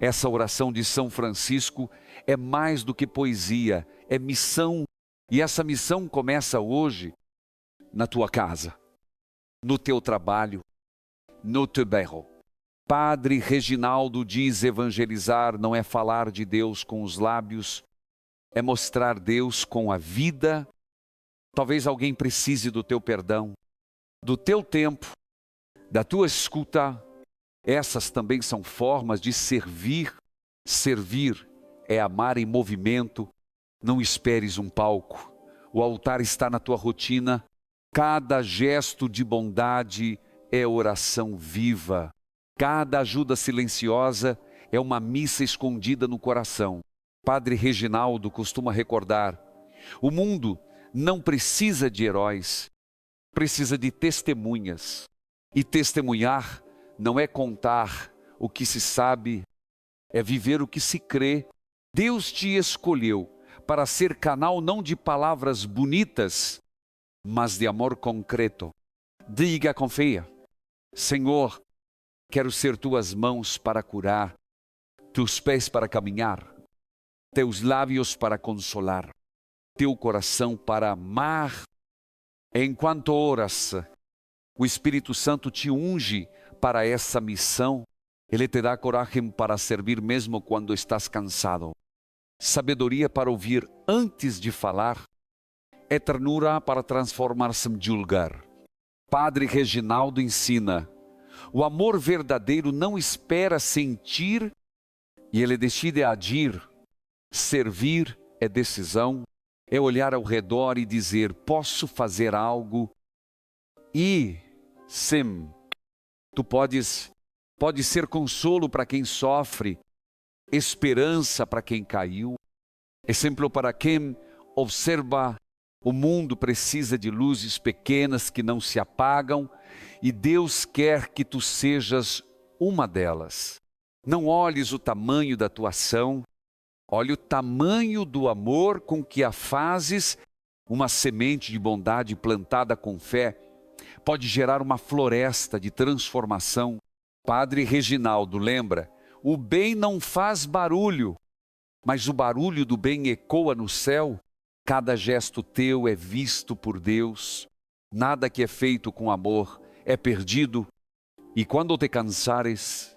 Essa oração de São Francisco é mais do que poesia, é missão. E essa missão começa hoje na tua casa, no teu trabalho, no teu bairro. Padre Reginaldo diz: evangelizar não é falar de Deus com os lábios, é mostrar Deus com a vida. Talvez alguém precise do teu perdão, do teu tempo, da tua escuta. Essas também são formas de servir. Servir é amar em movimento. Não esperes um palco. O altar está na tua rotina. Cada gesto de bondade é oração viva. Cada ajuda silenciosa é uma missa escondida no coração. Padre Reginaldo costuma recordar: o mundo não precisa de heróis, precisa de testemunhas. E testemunhar não é contar o que se sabe, é viver o que se crê. Deus te escolheu para ser canal não de palavras bonitas, mas de amor concreto. Diga com fé: Senhor, quero ser tuas mãos para curar, teus pés para caminhar, teus lábios para consolar, teu coração para amar. Enquanto oras, o Espírito Santo te unge para essa missão. Ele te dá coragem para servir mesmo quando estás cansado, sabedoria para ouvir antes de falar, é ternura para transformar-se em julgar. Padre Reginaldo ensina: o amor verdadeiro não espera sentir e ele decide agir. Servir é decisão, é olhar ao redor e dizer: posso fazer algo? E, sim, tu pode ser consolo para quem sofre, esperança para quem caiu, exemplo para quem observa o mundo precisa de luzes pequenas que não se apagam e Deus quer que tu sejas uma delas. Não olhes o tamanho da tua ação, olhe o tamanho do amor com que a fazes. Uma semente de bondade plantada com fé pode gerar uma floresta de transformação. Padre Reginaldo lembra: o bem não faz barulho, mas o barulho do bem ecoa no céu. Cada gesto teu é visto por Deus. Nada que é feito com amor é perdido. E quando te cansares,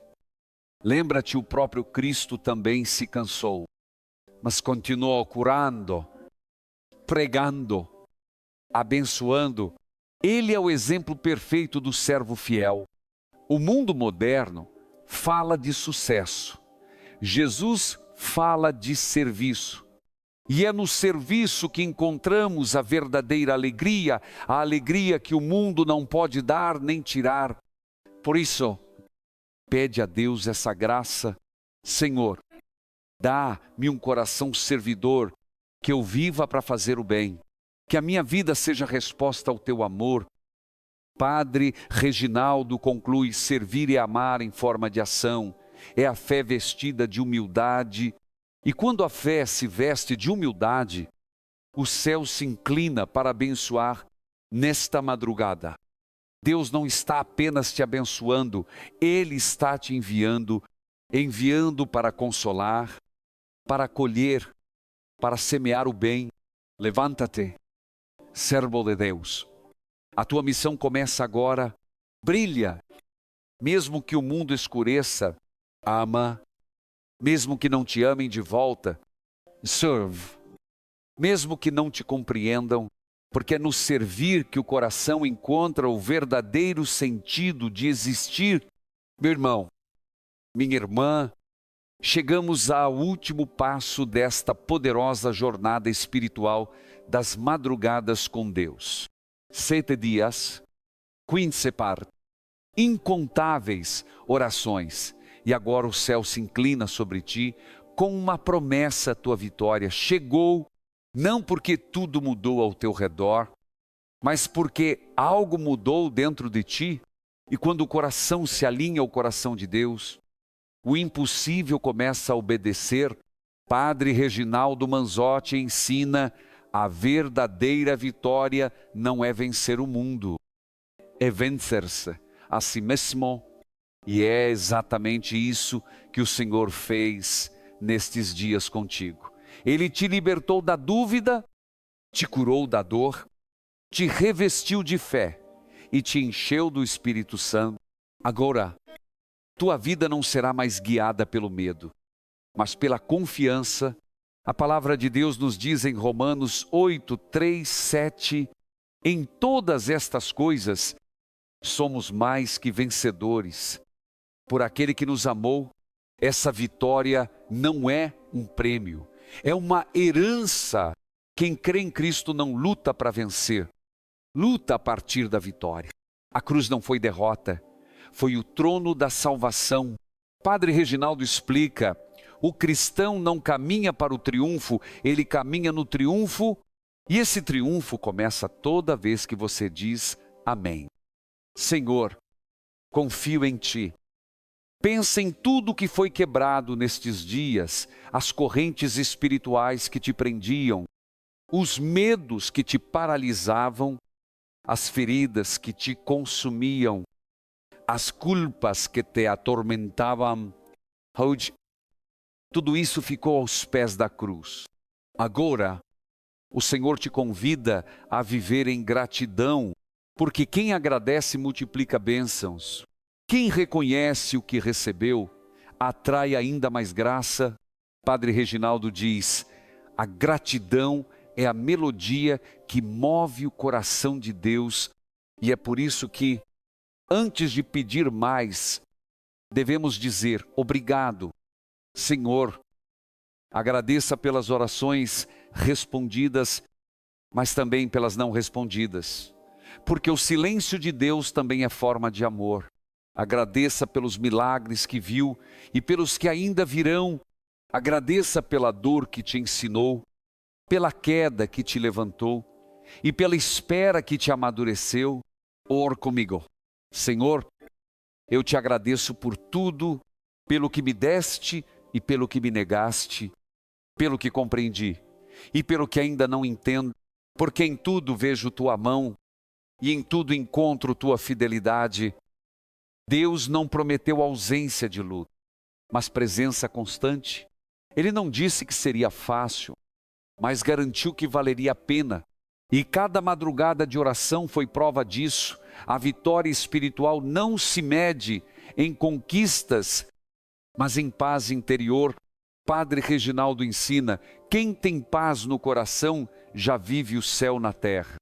lembra-te, o próprio Cristo também se cansou, mas continuou curando, pregando, abençoando. Ele é o exemplo perfeito do servo fiel. O mundo moderno fala de sucesso. Jesus fala de serviço. E é no serviço que encontramos a verdadeira alegria, a alegria que o mundo não pode dar nem tirar. Por isso, pede a Deus essa graça. Senhor, dá-me um coração servidor, que eu viva para fazer o bem, que a minha vida seja resposta ao teu amor. Padre Reginaldo conclui: servir e amar em forma de ação é a fé vestida de humildade. E quando a fé se veste de humildade, o céu se inclina para abençoar nesta madrugada. Deus não está apenas te abençoando, Ele está te enviando para consolar, para acolher, para semear o bem. Levanta-te, servo de Deus. A tua missão começa agora. Brilha, mesmo que o mundo escureça. Ama. Mesmo que não te amem de volta, serve. Mesmo que não te compreendam, porque é no servir que o coração encontra o verdadeiro sentido de existir. Meu irmão, minha irmã, chegamos ao último passo desta poderosa jornada espiritual das madrugadas com Deus. 7 dias, 15 partes, incontáveis orações. E agora o céu se inclina sobre ti com uma promessa: a tua vitória chegou, não porque tudo mudou ao teu redor, mas porque algo mudou dentro de ti. E quando o coração se alinha ao coração de Deus, o impossível começa a obedecer. Padre Reginaldo Manzotti ensina: a verdadeira vitória não é vencer o mundo, é vencer-se a si mesmo. E é exatamente isso que o Senhor fez nestes dias contigo. Ele te libertou da dúvida, te curou da dor, te revestiu de fé e te encheu do Espírito Santo. Agora, tua vida não será mais guiada pelo medo, mas pela confiança. A palavra de Deus nos diz em Romanos 8, 3, 7, em todas estas coisas somos mais que vencedores por aquele que nos amou. Essa vitória não é um prêmio, é uma herança. Quem crê em Cristo não luta para vencer, luta a partir da vitória. A cruz não foi derrota, foi o trono da salvação. Padre Reginaldo explica: o cristão não caminha para o triunfo, ele caminha no triunfo, e esse triunfo começa toda vez que você diz amém. Senhor, confio em Ti. Pensa em tudo que foi quebrado nestes dias, as correntes espirituais que te prendiam, os medos que te paralisavam, as feridas que te consumiam, as culpas que te atormentavam. Tudo isso ficou aos pés da cruz. Agora, o Senhor te convida a viver em gratidão, porque quem agradece multiplica bênçãos. Quem reconhece o que recebeu, atrai ainda mais graça. Padre Reginaldo diz: a gratidão é a melodia que move o coração de Deus, e é por isso que, antes de pedir mais, devemos dizer: obrigado, Senhor. Agradeça pelas orações respondidas, mas também pelas não respondidas, porque o silêncio de Deus também é forma de amor. Agradeça pelos milagres que viu e pelos que ainda virão. Agradeça pela dor que te ensinou, pela queda que te levantou e pela espera que te amadureceu. Ore comigo. Senhor, eu te agradeço por tudo, pelo que me deste e pelo que me negaste, pelo que compreendi e pelo que ainda não entendo, porque em tudo vejo tua mão e em tudo encontro tua fidelidade. Deus não prometeu ausência de luta, mas presença constante. Ele não disse que seria fácil, mas garantiu que valeria a pena. E cada madrugada de oração foi prova disso. A vitória espiritual não se mede em conquistas, mas em paz interior. Padre Reginaldo ensina: quem tem paz no coração já vive o céu na terra.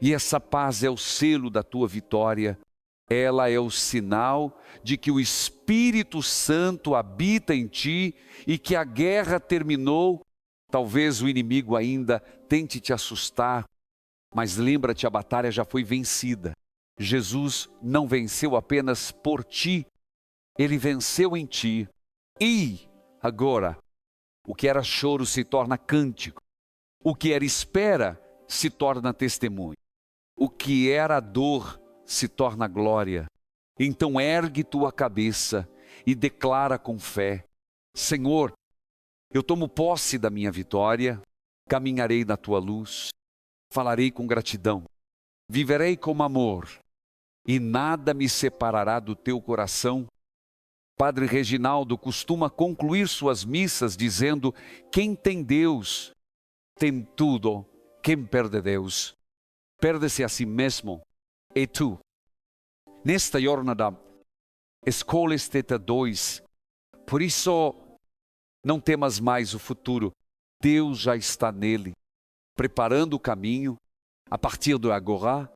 E essa paz é o selo da tua vitória. Ela é o sinal de que o Espírito Santo habita em ti e que a guerra terminou. Talvez o inimigo ainda tente te assustar, mas lembra-te, a batalha já foi vencida. Jesus não venceu apenas por ti, ele venceu em ti. E agora, o que era choro se torna cântico, o que era espera se torna testemunho, o que era dor se torna glória. Então ergue tua cabeça e declara com fé: Senhor, eu tomo posse da minha vitória, caminharei na tua luz, falarei com gratidão, viverei com amor, e nada me separará do teu coração. Padre Reginaldo costuma concluir suas missas dizendo: quem tem Deus, tem tudo. Quem perde Deus, perde-se a si mesmo. E tu, nesta jornada, escolhes Teta 2, por isso não temas mais o futuro. Deus já está nele, preparando o caminho. A partir de agora,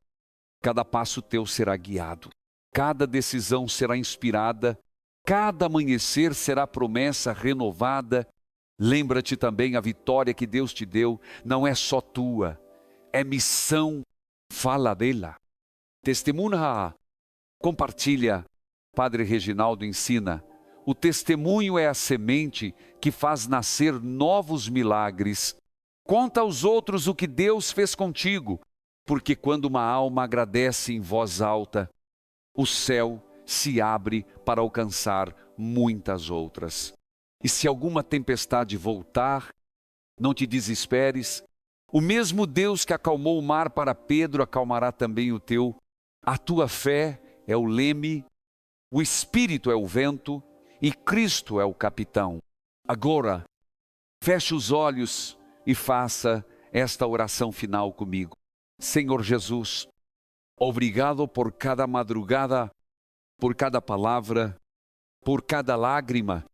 cada passo teu será guiado, cada decisão será inspirada, cada amanhecer será promessa renovada. Lembra-te também, a vitória que Deus te deu não é só tua, é missão. Fala dela, testemunha, compartilha. Padre Reginaldo ensina: o testemunho é a semente que faz nascer novos milagres. Conta aos outros o que Deus fez contigo, porque quando uma alma agradece em voz alta, o céu se abre para alcançar muitas outras. E se alguma tempestade voltar, não te desesperes. O mesmo Deus que acalmou o mar para Pedro, acalmará também o teu. A tua fé é o leme, o Espírito é o vento e Cristo é o capitão. Agora, feche os olhos e faça esta oração final comigo. Senhor Jesus, obrigado por cada madrugada, por cada palavra, por cada lágrima,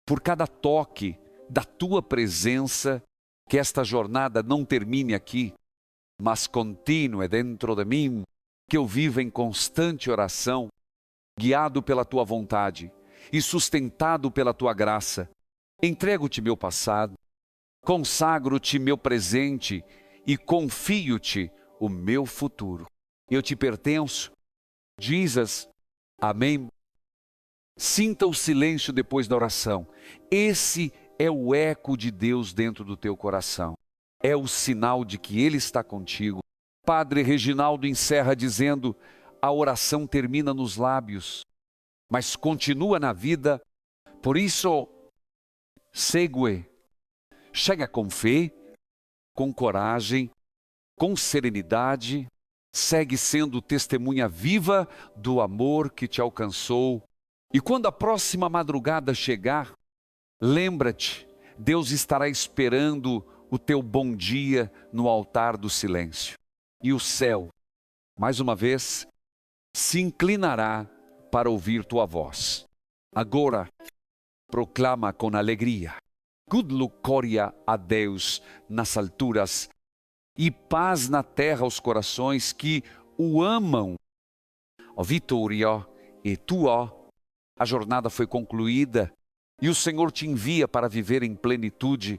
por cada toque da tua presença. Que esta jornada não termine aqui, mas continue dentro de mim, que eu viva em constante oração, guiado pela tua vontade e sustentado pela tua graça. Entrego-te meu passado, consagro-te meu presente e confio-te o meu futuro. Eu te pertenço. Jesus, amém. Sinta o silêncio depois da oração. Esse é o eco de Deus dentro do teu coração. É o sinal de que Ele está contigo. Padre Reginaldo encerra dizendo: a oração termina nos lábios, mas continua na vida. Por isso, segue. Chega com fé, com coragem, com serenidade. Segue sendo testemunha viva do amor que te alcançou. E quando a próxima madrugada chegar, lembra-te, Deus estará esperando o teu bom dia no altar do silêncio. E o céu, mais uma vez, se inclinará para ouvir tua voz. Agora, proclama com alegria: glória a Deus nas alturas e paz na terra aos corações que o amam. Ó Vitória, e tu, ó, a jornada foi concluída e o Senhor te envia para viver em plenitude